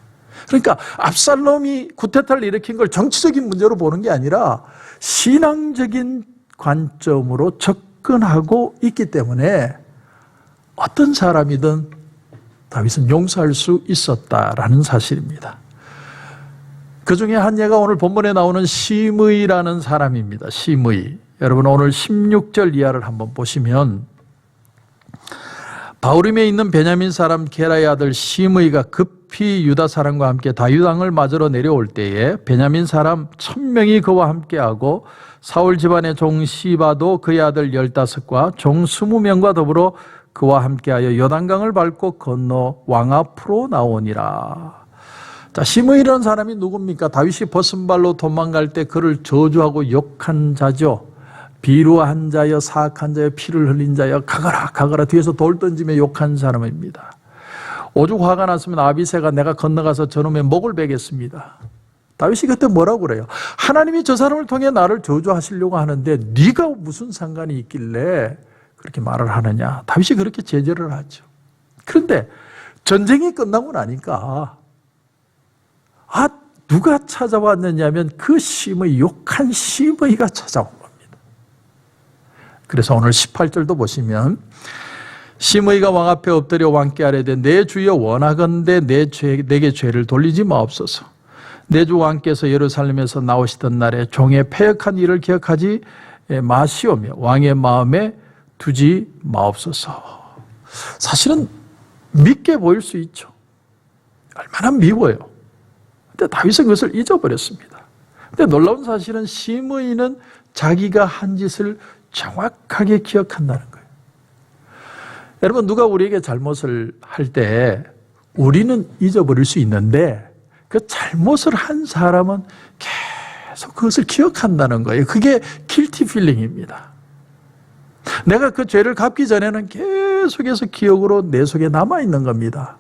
그러니까 압살롬이 구테타를 일으킨 걸 정치적인 문제로 보는 게 아니라 신앙적인 관점으로 접근하고 있기 때문에 어떤 사람이든 다윗은 용서할 수 있었다라는 사실입니다. 그 중에 한 예가 오늘 본문에 나오는 시므이라는 사람입니다. 시므이. 여러분 오늘 16절 이하를 한번 보시면 바후림에 있는 베냐민 사람 게라의 아들 시므이가 급히 유다 사람과 함께 다윗 왕을 맞으러 내려올 때에 베냐민 사람 1000명이 그와 함께하고 사울 집안의 종 시바도 그의 아들 15과 종 20명과 더불어 그와 함께하여 요단강을 밟고 건너 왕 앞으로 나오니라. 자, 시므이라는 사람이 누굽니까? 다윗이 벗은발로 도망갈 때 그를 저주하고 욕한 자죠. 비루한 자여, 사악한 자여, 피를 흘린 자여, 가거라 가거라 뒤에서 돌 던지며 욕한 사람입니다. 오죽 화가 났으면 아비새가 내가 건너가서 저놈의 목을 베겠습니다. 다윗이 그때 뭐라고 그래요? 하나님이 저 사람을 통해 나를 저주하시려고 하는데 네가 무슨 상관이 있길래 그렇게 말을 하느냐. 다윗이 그렇게 제재를 하죠. 그런데 전쟁이 끝나고 나니까 누가 찾아왔느냐면 그 시므이, 욕한 시므이가 찾아온 겁니다. 그래서 오늘 18절도 보시면 시므이가 왕 앞에 엎드려 왕께 아뢰되 내 주여 원하건대 내게 죄를 돌리지 마옵소서. 내 주 왕께서 예루살렘에서 나오시던 날에 종의 패역한 일을 기억하지 마시오며 왕의 마음에 두지 마옵소서. 사실은 믿게 보일 수 있죠. 얼마나 미워요. 근데 다윗은 그것을 잊어버렸습니다. 근데 놀라운 사실은 시므이는 자기가 한 짓을 정확하게 기억한다는 거예요. 여러분, 누가 우리에게 잘못을 할 때 우리는 잊어버릴 수 있는데 그 잘못을 한 사람은 계속 그것을 기억한다는 거예요. 그게 guilty feeling입니다. 내가 그 죄를 갚기 전에는 계속해서 기억으로 내 속에 남아있는 겁니다.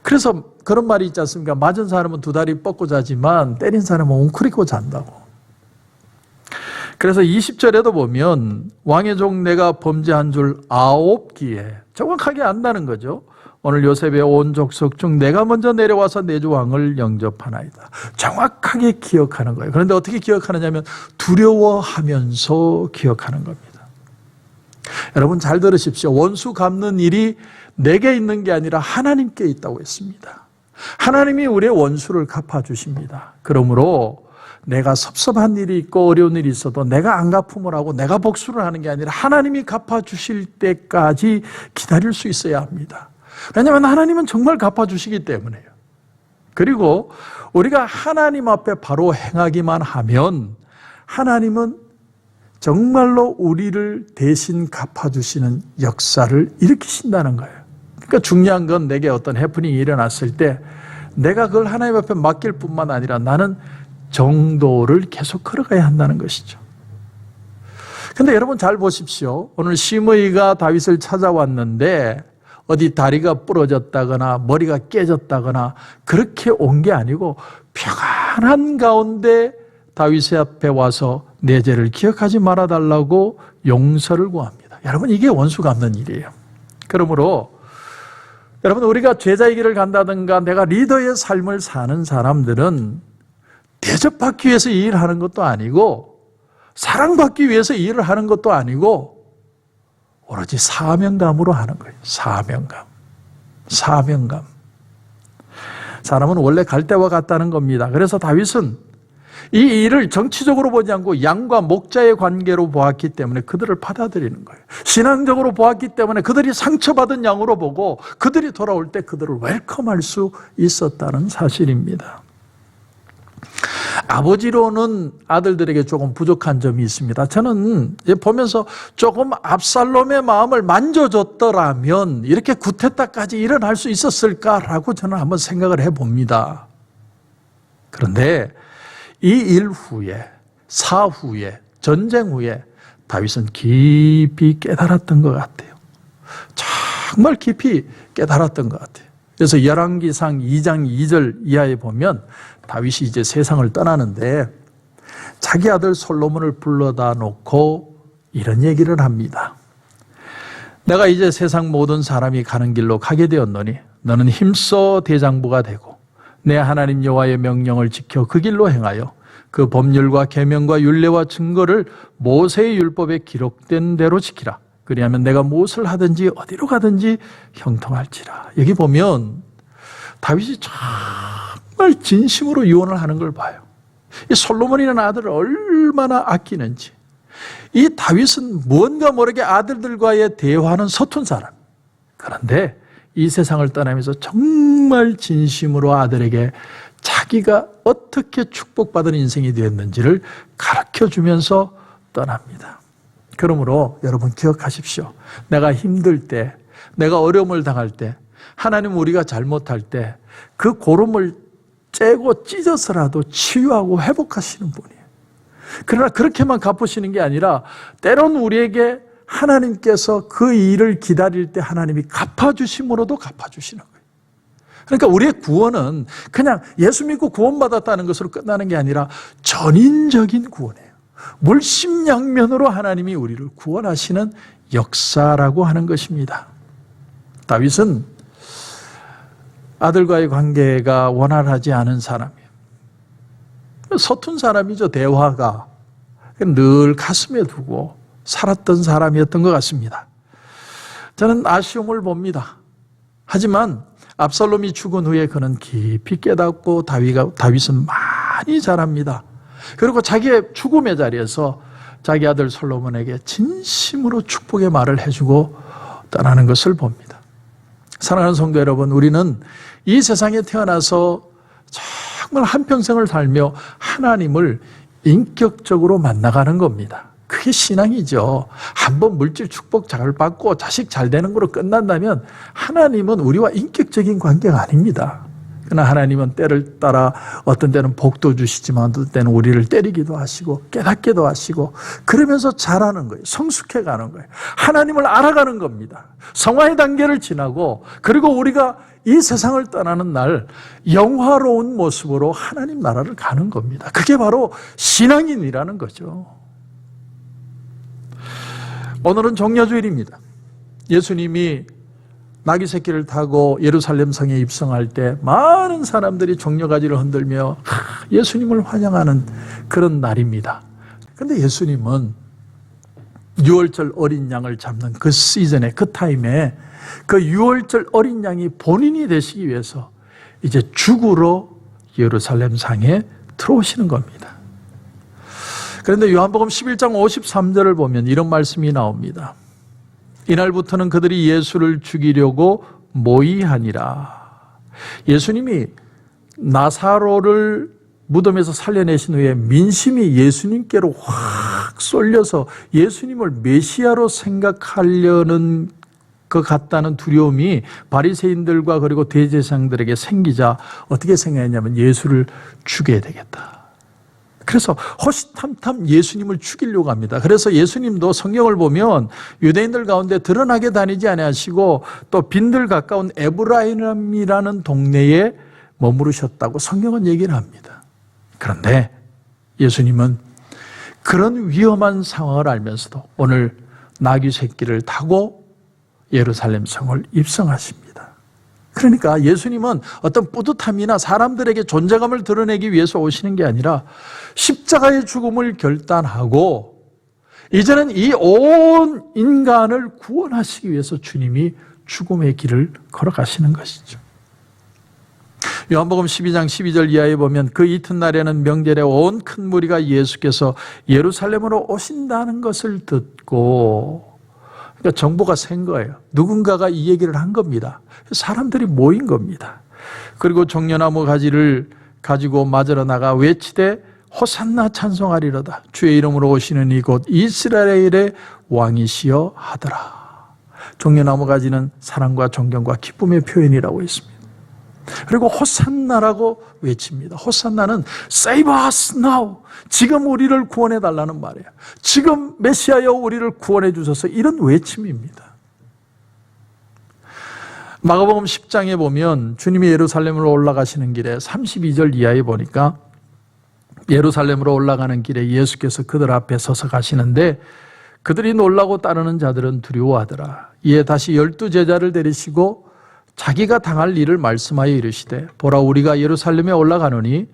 그래서 그런 말이 있지 않습니까? 맞은 사람은 두 다리 뻗고 자지만 때린 사람은 웅크리고 잔다고. 그래서 20절에도 보면 왕의 종 내가 범죄한 줄 아옵기에 정확하게 안다는 거죠. 오늘 요셉의 온 족속 중 내가 먼저 내려와서 내 주 왕을 영접하나이다. 정확하게 기억하는 거예요. 그런데 어떻게 기억하느냐면 두려워하면서 기억하는 겁니다. 여러분 잘 들으십시오. 원수 갚는 일이 내게 있는 게 아니라 하나님께 있다고 했습니다. 하나님이 우리의 원수를 갚아주십니다. 그러므로 내가 섭섭한 일이 있고 어려운 일이 있어도 내가 안 갚음을 하고 내가 복수를 하는 게 아니라 하나님이 갚아주실 때까지 기다릴 수 있어야 합니다. 왜냐하면 하나님은 정말 갚아주시기 때문에요. 그리고 우리가 하나님 앞에 바로 행하기만 하면 하나님은 정말로 우리를 대신 갚아주시는 역사를 일으키신다는 거예요. 그러니까 중요한 건 내게 어떤 해프닝이 일어났을 때 내가 그걸 하나님 앞에 맡길 뿐만 아니라 나는 정도를 계속 걸어가야 한다는 것이죠. 근데 여러분 잘 보십시오. 오늘 시므이가 다윗을 찾아왔는데 어디 다리가 부러졌다거나 머리가 깨졌다거나 그렇게 온 게 아니고 평안한 가운데 다윗의 앞에 와서 내 죄를 기억하지 말아달라고 용서를 구합니다. 여러분 이게 원수 갚는 일이에요. 그러므로 여러분 우리가 제자의 길을 간다든가 내가 리더의 삶을 사는 사람들은 대접받기 위해서 이 일을 하는 것도 아니고 사랑받기 위해서 이 일을 하는 것도 아니고 오로지 사명감으로 하는 거예요. 사명감. 사람은 원래 갈대와 같다는 겁니다. 그래서 다윗은 이 일을 정치적으로 보지 않고 양과 목자의 관계로 보았기 때문에 그들을 받아들이는 거예요. 신앙적으로 보았기 때문에 그들이 상처받은 양으로 보고 그들이 돌아올 때 그들을 웰컴할 수 있었다는 사실입니다. 아버지로는 아들들에게 조금 부족한 점이 있습니다. 저는 보면서 조금 압살롬의 마음을 만져줬더라면 이렇게 구테타까지 일어날 수 있었을까라고 저는 한번 생각을 해봅니다. 그런데 이 일 후에, 사후에, 전쟁 후에 다윗은 깊이 깨달았던 것 같아요. 정말 깊이 깨달았던 것 같아요. 그래서 열왕기상 2장 2절 이하에 보면 다윗이 이제 세상을 떠나는데 자기 아들 솔로몬을 불러다 놓고 이런 얘기를 합니다. 내가 이제 세상 모든 사람이 가는 길로 가게 되었노니 너는 힘써 대장부가 되고 내 하나님 여호와의 명령을 지켜 그 길로 행하여 그 법률과 계명과 율례와 증거를 모세의 율법에 기록된 대로 지키라. 그리하면 내가 무엇을 하든지 어디로 가든지 형통할지라. 여기 보면 다윗이 정말 진심으로 유언을 하는 걸 봐요. 이 솔로몬이라는 아들을 얼마나 아끼는지. 이 다윗은 뭔가 모르게 아들들과의 대화는 서툰 사람. 그런데 이 세상을 떠나면서 정말 진심으로 아들에게 자기가 어떻게 축복받은 인생이 되었는지를 가르쳐주면서 떠납니다. 그러므로 여러분 기억하십시오. 내가 힘들 때, 내가 어려움을 당할 때, 하나님 우리가 잘못할 때 그 고름을 째고 찢어서라도 치유하고 회복하시는 분이에요. 그러나 그렇게만 갚으시는 게 아니라 때론 우리에게 하나님께서 그 일을 기다릴 때 하나님이 갚아주심으로도 갚아주시는 거예요. 그러니까 우리의 구원은 그냥 예수 믿고 구원받았다는 것으로 끝나는 게 아니라 전인적인 구원이에요. 물심양면으로 하나님이 우리를 구원하시는 역사라고 하는 것입니다. 다윗은 아들과의 관계가 원활하지 않은 사람이에요. 서툰 사람이죠. 대화가 늘 가슴에 두고 살았던 사람이었던 것 같습니다. 저는 아쉬움을 봅니다. 하지만 압살롬이 죽은 후에 그는 깊이 깨닫고 다윗은 많이 자랍니다. 그리고 자기의 죽음의 자리에서 자기 아들 솔로몬에게 진심으로 축복의 말을 해주고 떠나는 것을 봅니다. 사랑하는 성도 여러분, 우리는 이 세상에 태어나서 정말 한평생을 살며 하나님을 인격적으로 만나가는 겁니다. 그게 신앙이죠. 한번 물질 축복 잘 받고 자식 잘 되는 거로 끝난다면 하나님은 우리와 인격적인 관계가 아닙니다. 그러나 하나님은 때를 따라 어떤 때는 복도 주시지만 어떤 때는 우리를 때리기도 하시고 깨닫기도 하시고 그러면서 자라는 거예요. 성숙해 가는 거예요. 하나님을 알아가는 겁니다. 성화의 단계를 지나고 그리고 우리가 이 세상을 떠나는 날 영화로운 모습으로 하나님 나라를 가는 겁니다. 그게 바로 신앙인이라는 거죠. 오늘은 정려주일입니다. 예수님이 나귀 새끼를 타고 예루살렘 성에 입성할 때 많은 사람들이 종려가지를 흔들며 예수님을 환영하는 그런 날입니다. 그런데 예수님은 유월절 어린 양을 잡는 그 시즌에, 그 타임에 그 유월절 어린 양이 본인이 되시기 위해서 이제 죽으러 예루살렘 상에 들어오시는 겁니다. 그런데 요한복음 11장 53절을 보면 이런 말씀이 나옵니다. 이날부터는 그들이 예수를 죽이려고 모의하니라. 예수님이 나사로를 무덤에서 살려내신 후에 민심이 예수님께로 확 쏠려서 예수님을 메시아로 생각하려는 것 같다는 두려움이 바리새인들과 그리고 대제사장들에게 생기자 어떻게 생각했냐면 예수를 죽여야 되겠다. 그래서 호시탐탐 예수님을 죽이려고 합니다. 그래서 예수님도 성경을 보면 유대인들 가운데 드러나게 다니지 아니하시고 또 빈들 가까운 에브라임이라는 동네에 머무르셨다고 성경은 얘기를 합니다. 그런데 예수님은 그런 위험한 상황을 알면서도 오늘 나귀 새끼를 타고 예루살렘 성을 입성하십니다. 그러니까 예수님은 어떤 뿌듯함이나 사람들에게 존재감을 드러내기 위해서 오시는 게 아니라 십자가의 죽음을 결단하고 이제는 이 온 인간을 구원하시기 위해서 주님이 죽음의 길을 걸어가시는 것이죠. 요한복음 12장 12절 이하에 보면 그 이튿날에는 명절에 온 큰 무리가 예수께서 예루살렘으로 오신다는 것을 듣고, 그러니까 정보가 센 거예요. 누군가가 이 얘기를 한 겁니다. 사람들이 모인 겁니다. 그리고 종려나무 가지를 가지고 맞으러 나가 외치되 호산나 찬송하리로다. 주의 이름으로 오시는 이곳 이스라엘의 왕이시여 하더라. 종려나무 가지는 사랑과 존경과 기쁨의 표현이라고 했습니다. 그리고 호산나라고 외칩니다. 호산나는 Save us now. 지금 우리를 구원해 달라는 말이에요. 지금 메시아여 우리를 구원해 주셔서, 이런 외침입니다. 마가복음 10장에 보면 주님이 예루살렘으로 올라가시는 길에 32절 이하에 보니까 예루살렘으로 올라가는 길에 예수께서 그들 앞에 서서 가시는데 그들이 놀라고 따르는 자들은 두려워하더라. 이에 다시 12제자를 데리시고 자기가 당할 일을 말씀하여 이르시되 보라 우리가 예루살렘에 올라가노니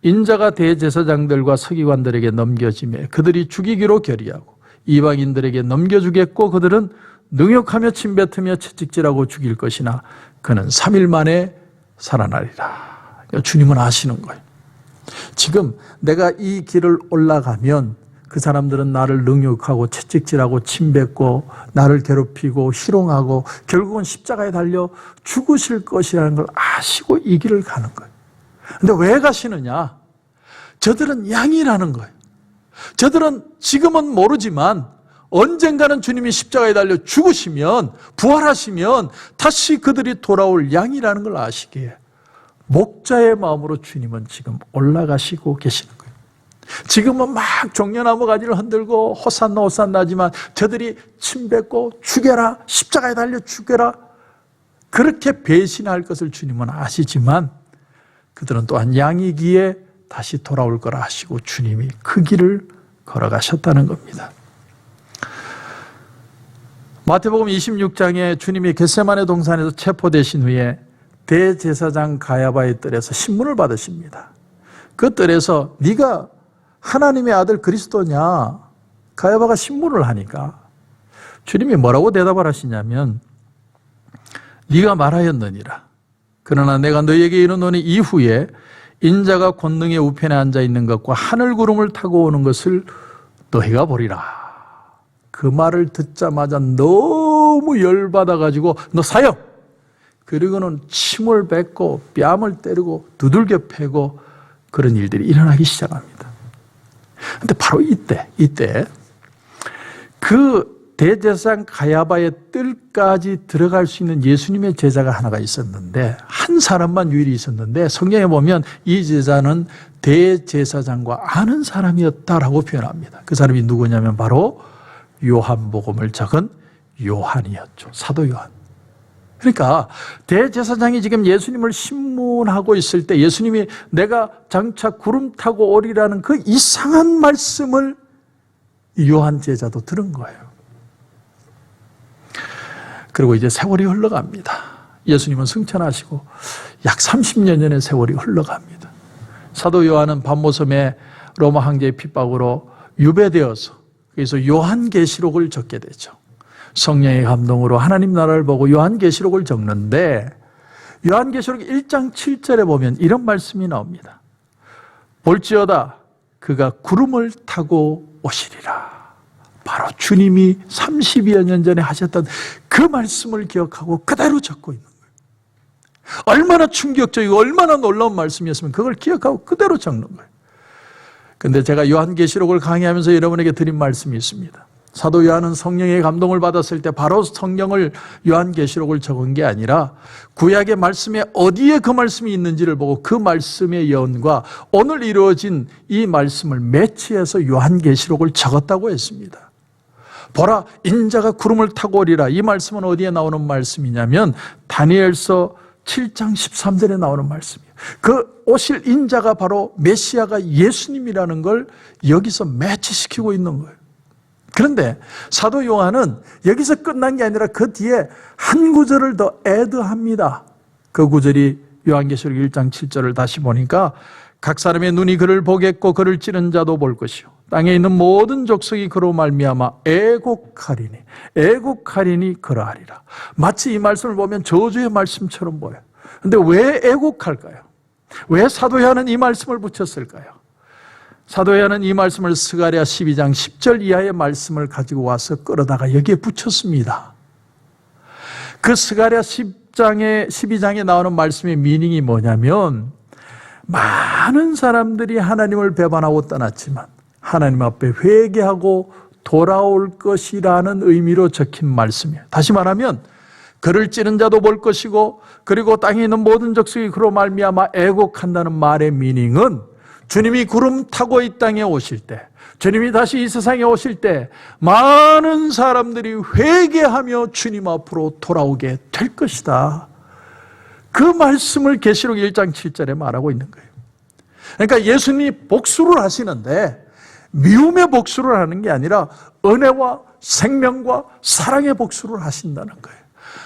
인자가 대제사장들과 서기관들에게 넘겨지매 그들이 죽이기로 결의하고 이방인들에게 넘겨주겠고 그들은 능욕하며 침뱉으며 채찍질하고 죽일 것이나 그는 3일 만에 살아나리라. 주님은 아시는 거예요. 지금 내가 이 길을 올라가면 그 사람들은 나를 능욕하고 채찍질하고 침뱉고 나를 괴롭히고 희롱하고 결국은 십자가에 달려 죽으실 것이라는 걸 아시고 이 길을 가는 거예요. 근데 왜 가시느냐? 저들은 양이라는 거예요. 저들은 지금은 모르지만 언젠가는 주님이 십자가에 달려 죽으시면 부활하시면 다시 그들이 돌아올 양이라는 걸 아시기에 목자의 마음으로 주님은 지금 올라가시고 계시는 거예요. 지금은 막 종려나무 가지를 흔들고 호산나 호산나지만 저들이 침뱉고 죽여라, 십자가에 달려 죽여라, 그렇게 배신할 것을 주님은 아시지만 그들은 또한 양이기에 다시 돌아올 거라 하시고 주님이 그 길을 걸어가셨다는 겁니다. 마태복음 26장에 주님이 겟세마네 동산에서 체포되신 후에 대제사장 가야바의 뜰에서 신문을 받으십니다. 그 뜰에서 네가 하나님의 아들 그리스도냐? 가야바가 신문을 하니까 주님이 뭐라고 대답을 하시냐면 네가 말하였느니라. 그러나 내가 너희에게 이르노니 이후에 인자가 권능의 우편에 앉아 있는 것과 하늘 구름을 타고 오는 것을 너희가 보리라. 그 말을 듣자마자 너무 열받아가지고 너 사형! 그리고는 침을 뱉고 뺨을 때리고 두들겨 패고 그런 일들이 일어나기 시작합니다. 근데 바로 이때 그 대제사장 가야바의 뜰까지 들어갈 수 있는 예수님의 제자가 하나가 있었는데 한 사람만 유일히 있었는데 성경에 보면 이 제자는 대제사장과 아는 사람이었다라고 표현합니다. 그 사람이 누구냐면 바로 요한복음을 적은 요한이었죠. 사도 요한. 그러니까 대제사장이 지금 예수님을 신문하고 있을 때 예수님이 내가 장차 구름 타고 오리라는 그 이상한 말씀을 요한 제자도 들은 거예요. 그리고 이제 세월이 흘러갑니다. 예수님은 승천하시고 약 30년 전의 세월이 흘러갑니다. 사도 요한은 밤모섬에 로마 황제의 핍박으로 유배되어서 그래서 요한계시록을 적게 되죠. 성령의 감동으로 하나님 나라를 보고 요한계시록을 적는데 요한계시록 1장 7절에 보면 이런 말씀이 나옵니다. 볼지어다 그가 구름을 타고 오시리라. 바로 주님이 30여 년 전에 하셨던 그 말씀을 기억하고 그대로 적고 있는 거예요. 얼마나 충격적이고 얼마나 놀라운 말씀이었으면 그걸 기억하고 그대로 적는 거예요. 그런데 제가 요한계시록을 강의하면서 여러분에게 드린 말씀이 있습니다. 사도 요한은 성령의 감동을 받았을 때 바로 성경을 요한계시록을 적은 게 아니라 구약의 말씀에 어디에 그 말씀이 있는지를 보고 그 말씀의 예언과 오늘 이루어진 이 말씀을 매치해서 요한계시록을 적었다고 했습니다. 보라, 인자가 구름을 타고 오리라. 이 말씀은 어디에 나오는 말씀이냐면 다니엘서 7장 13절에 나오는 말씀이에요. 그 오실 인자가 바로 메시아가 예수님이라는 걸 여기서 매치시키고 있는 거예요. 그런데 사도 요한은 여기서 끝난 게 아니라 그 뒤에 한 구절을 더 애드합니다. 그 구절이 요한계시록 1장 7절을 다시 보니까 각 사람의 눈이 그를 보겠고 그를 찌른 자도 볼 것이요 땅에 있는 모든 족속이 그로 말미암아 애곡하리니 그러하리라. 마치 이 말씀을 보면 저주의 말씀처럼 보여요. 그런데 왜 애곡할까요? 왜 사도 요한은 이 말씀을 붙였을까요? 사도 요한은 이 말씀을 스가랴 12장 10절 이하의 말씀을 가지고 와서 끌어다가 여기에 붙였습니다. 그 스가랴 12장에 나오는 말씀의 미닝이 뭐냐면 많은 사람들이 하나님을 배반하고 떠났지만 하나님 앞에 회개하고 돌아올 것이라는 의미로 적힌 말씀이에요. 다시 말하면 그를 찌른 자도 볼 것이고 그리고 땅에 있는 모든 족속이 그로 말미암아 애곡한다는 말의 미닝은 주님이 구름 타고 이 땅에 오실 때, 주님이 다시 이 세상에 오실 때 많은 사람들이 회개하며 주님 앞으로 돌아오게 될 것이다. 그 말씀을 계시록 1장 7절에 말하고 있는 거예요. 그러니까 예수님이 복수를 하시는데 미움의 복수를 하는 게 아니라 은혜와 생명과 사랑의 복수를 하신다는 거예요.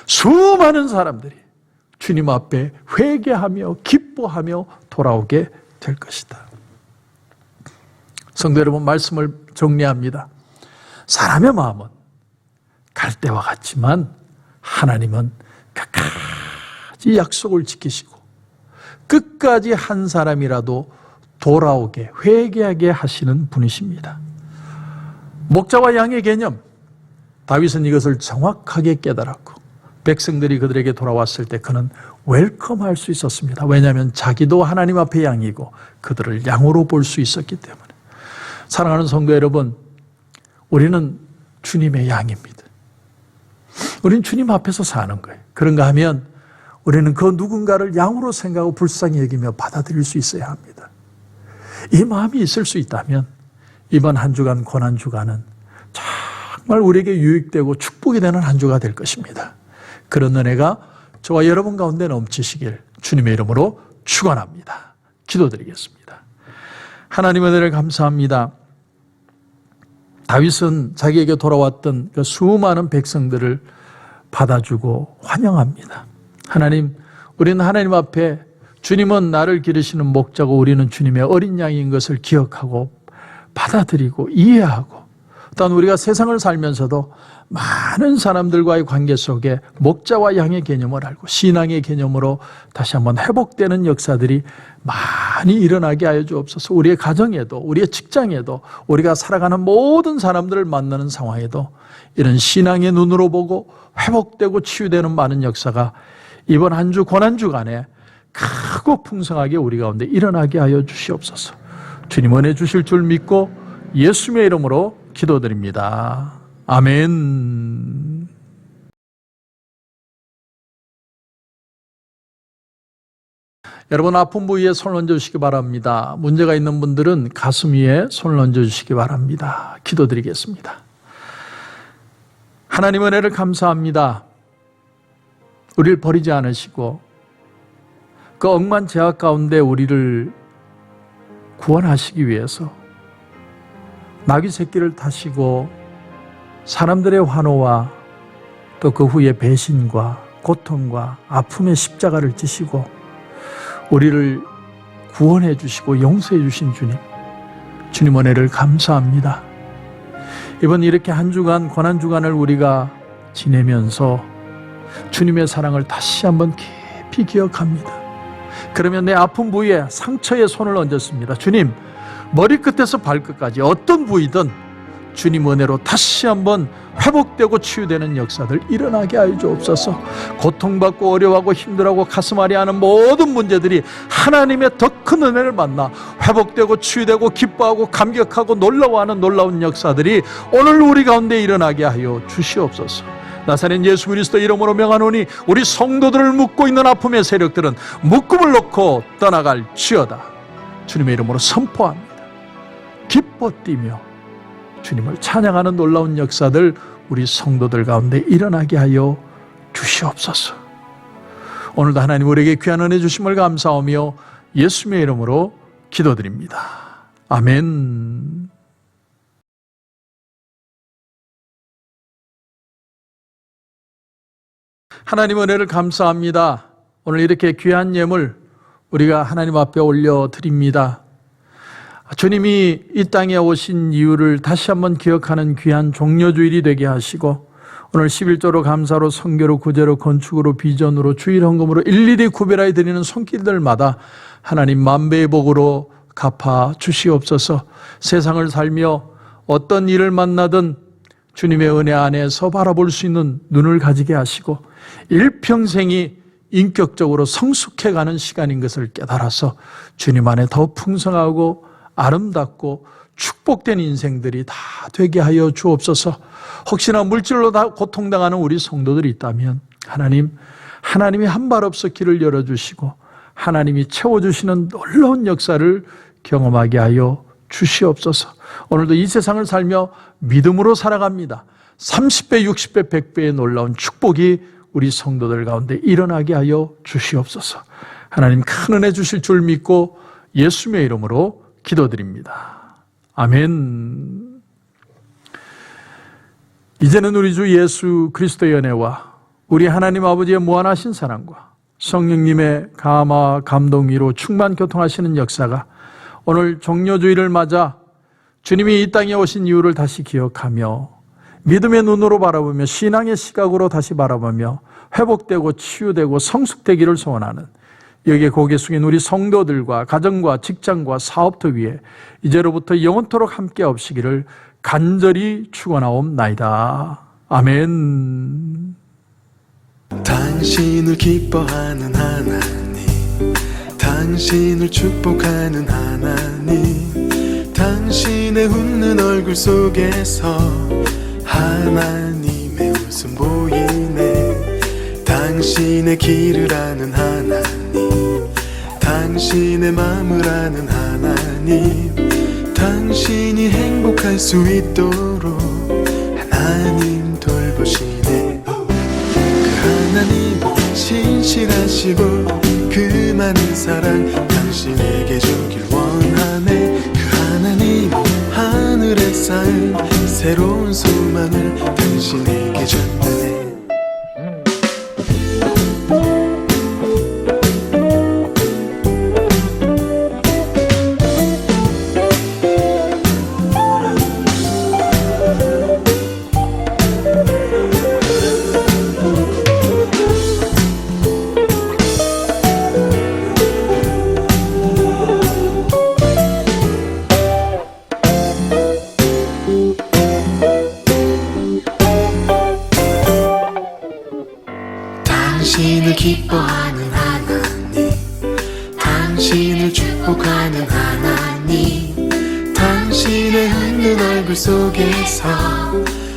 수많은 사람들이 주님 앞에 회개하며 기뻐하며 돌아오게 될 것이다. 성도 여러분, 말씀을 정리합니다. 사람의 마음은 갈대와 같지만 하나님은 끝까지 약속을 지키시고 끝까지 한 사람이라도 돌아오게 회개하게 하시는 분이십니다. 목자와 양의 개념, 다윗은 이것을 정확하게 깨달았고 백성들이 그들에게 돌아왔을 때 그는 웰컴할 수 있었습니다. 왜냐하면 자기도 하나님 앞에 양이고 그들을 양으로 볼 수 있었기 때문에. 사랑하는 성도 여러분, 우리는 주님의 양입니다. 우리는 주님 앞에서 사는 거예요. 그런가 하면 우리는 그 누군가를 양으로 생각하고 불쌍히 여기며 받아들일 수 있어야 합니다. 이 마음이 있을 수 있다면 이번 한 주간 고난주간은 정말 우리에게 유익되고 축복이 되는 한 주가 될 것입니다. 그런 은혜가 저와 여러분 가운데 넘치시길 주님의 이름으로 축원합니다. 기도드리겠습니다. 하나님의 은혜를 감사합니다. 다윗은 자기에게 돌아왔던 그 수많은 백성들을 받아주고 환영합니다. 하나님, 우리는 하나님 앞에 주님은 나를 기르시는 목자고 우리는 주님의 어린 양인 것을 기억하고 받아들이고 이해하고 또한 우리가 세상을 살면서도 많은 사람들과의 관계 속에 목자와 양의 개념을 알고 신앙의 개념으로 다시 한번 회복되는 역사들이 많이 일어나게 하여 주옵소서. 우리의 가정에도 우리의 직장에도 우리가 살아가는 모든 사람들을 만나는 상황에도 이런 신앙의 눈으로 보고 회복되고 치유되는 많은 역사가 이번 한 주 고난주간에 크고 풍성하게 우리 가운데 일어나게 하여 주시옵소서. 주님 은혜 주실 줄 믿고 예수님의 이름으로 기도드립니다. 아멘. 여러분, 아픈 부위에 손을 얹어주시기 바랍니다. 문제가 있는 분들은 가슴 위에 손을 얹어주시기 바랍니다. 기도드리겠습니다. 하나님 은혜를 감사합니다. 우리를 버리지 않으시고 그 억만 죄악 가운데 우리를 구원하시기 위해서 나귀 새끼를 타시고 사람들의 환호와 또 그 후에 배신과 고통과 아픔의 십자가를 지시고 우리를 구원해 주시고 용서해 주신 주님 은혜를 감사합니다. 이번 이렇게 한 주간 고난주간을 우리가 지내면서 주님의 사랑을 다시 한번 깊이 기억합니다. 그러면 내 아픈 부위에 상처에 손을 얹었습니다. 주님, 머리끝에서 발끝까지 어떤 부위든 주님 은혜로 다시 한번 회복되고 치유되는 역사들 일어나게 하여 주옵소서. 고통받고 어려워하고 힘들어하고 가슴 아리하는 모든 문제들이 하나님의 더 큰 은혜를 만나 회복되고 치유되고 기뻐하고 감격하고 놀라워하는 놀라운 역사들이 오늘 우리 가운데 일어나게 하여 주시옵소서. 나사렛 예수 그리스도 이름으로 명하노니 우리 성도들을 묶고 있는 아픔의 세력들은 묶음을 놓고 떠나갈지어다. 주님의 이름으로 선포합니다. 기뻐 뛰며 주님을 찬양하는 놀라운 역사들 우리 성도들 가운데 일어나게 하여 주시옵소서. 오늘도 하나님 우리에게 귀한 은혜 주심을 감사하며 예수님의 이름으로 기도드립니다. 아멘. 하나님 은혜를 감사합니다. 오늘 이렇게 귀한 예물 우리가 하나님 앞에 올려드립니다. 주님이 이 땅에 오신 이유를 다시 한번 기억하는 귀한 종려주일이 되게 하시고 오늘 11조로 감사로 선교로 구제로 건축으로 비전으로 주일 헌금으로 일일이 구별하여 드리는 손길들마다 하나님 만배의 복으로 갚아 주시옵소서. 세상을 살며 어떤 일을 만나든 주님의 은혜 안에서 바라볼 수 있는 눈을 가지게 하시고 일평생이 인격적으로 성숙해가는 시간인 것을 깨달아서 주님 안에 더 풍성하고 아름답고 축복된 인생들이 다 되게 하여 주옵소서. 혹시나 물질로 다 고통당하는 우리 성도들이 있다면 하나님이 한 발 없어 길을 열어주시고 하나님이 채워주시는 놀라운 역사를 경험하게 하여 주시옵소서. 오늘도 이 세상을 살며 믿음으로 살아갑니다. 30배, 60배, 100배의 놀라운 축복이 우리 성도들 가운데 일어나게 하여 주시옵소서. 하나님 큰 은혜 주실 줄 믿고 예수님의 이름으로 기도드립니다. 아멘. 이제는 우리 주 예수 그리스도의 은혜와 우리 하나님 아버지의 무한하신 사랑과 성령님의 감화 감동 위로 충만 교통하시는 역사가 오늘 종려주일을 맞아 주님이 이 땅에 오신 이유를 다시 기억하며 믿음의 눈으로 바라보며 신앙의 시각으로 다시 바라보며 회복되고 치유되고 성숙되기를 소원하는 여기에 고개 숙인 우리 성도들과 가정과 직장과 사업터 위에 이제로부터 영원토록 함께 없시기를 간절히 축원하옵나이다. 아멘. 당신을 기뻐하는 하나님, 당신을 축복하는 하나님, 당신의 웃는 얼굴 속에서 하나님의 웃음 보이네. 당신의 길을 아는 하나님, 당신의 마음을 아는 하나님, 당신이 행복할 수 있도록 하나님 돌보시네. 그 하나님 신실하시고 그 많은 사랑 당신에게 주길 원하네. 그 하나님 하늘에 쌓은 새로운 소망을 당신에게 준다네. 당신을 기뻐하는 하나님, 당신을 축복하는 하나님, 당신의 웃는 얼굴 속에서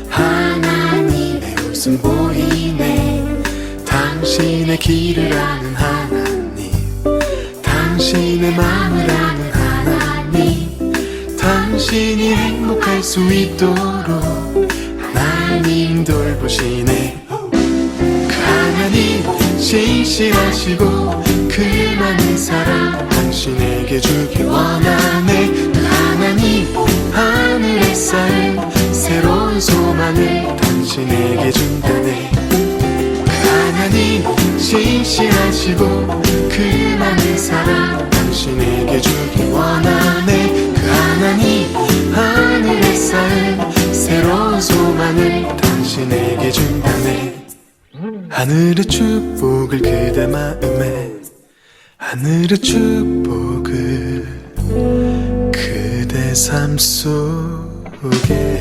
하나님의 웃음 보이네. 당신의 길을 아는 하나님, 당신의 마음을 아는 하나님, 당신이 행복할 수 있도록 하나님 돌보시네. 하나님 신실하시고 그 많은 사랑 당신에게 주길 원하네. 그 하나님 하늘에 쌓인 새로운 소망을 당신에게 준다네. 그 하나님 신실하시고 그 많은 사랑 당신에게 주길 원하네. 그 하나님 하늘에 쌓인 새로운 소망을 당신에게 준다네. 하늘의 축복을 그대 마음에, 하늘의 축복을 그대 삶 속에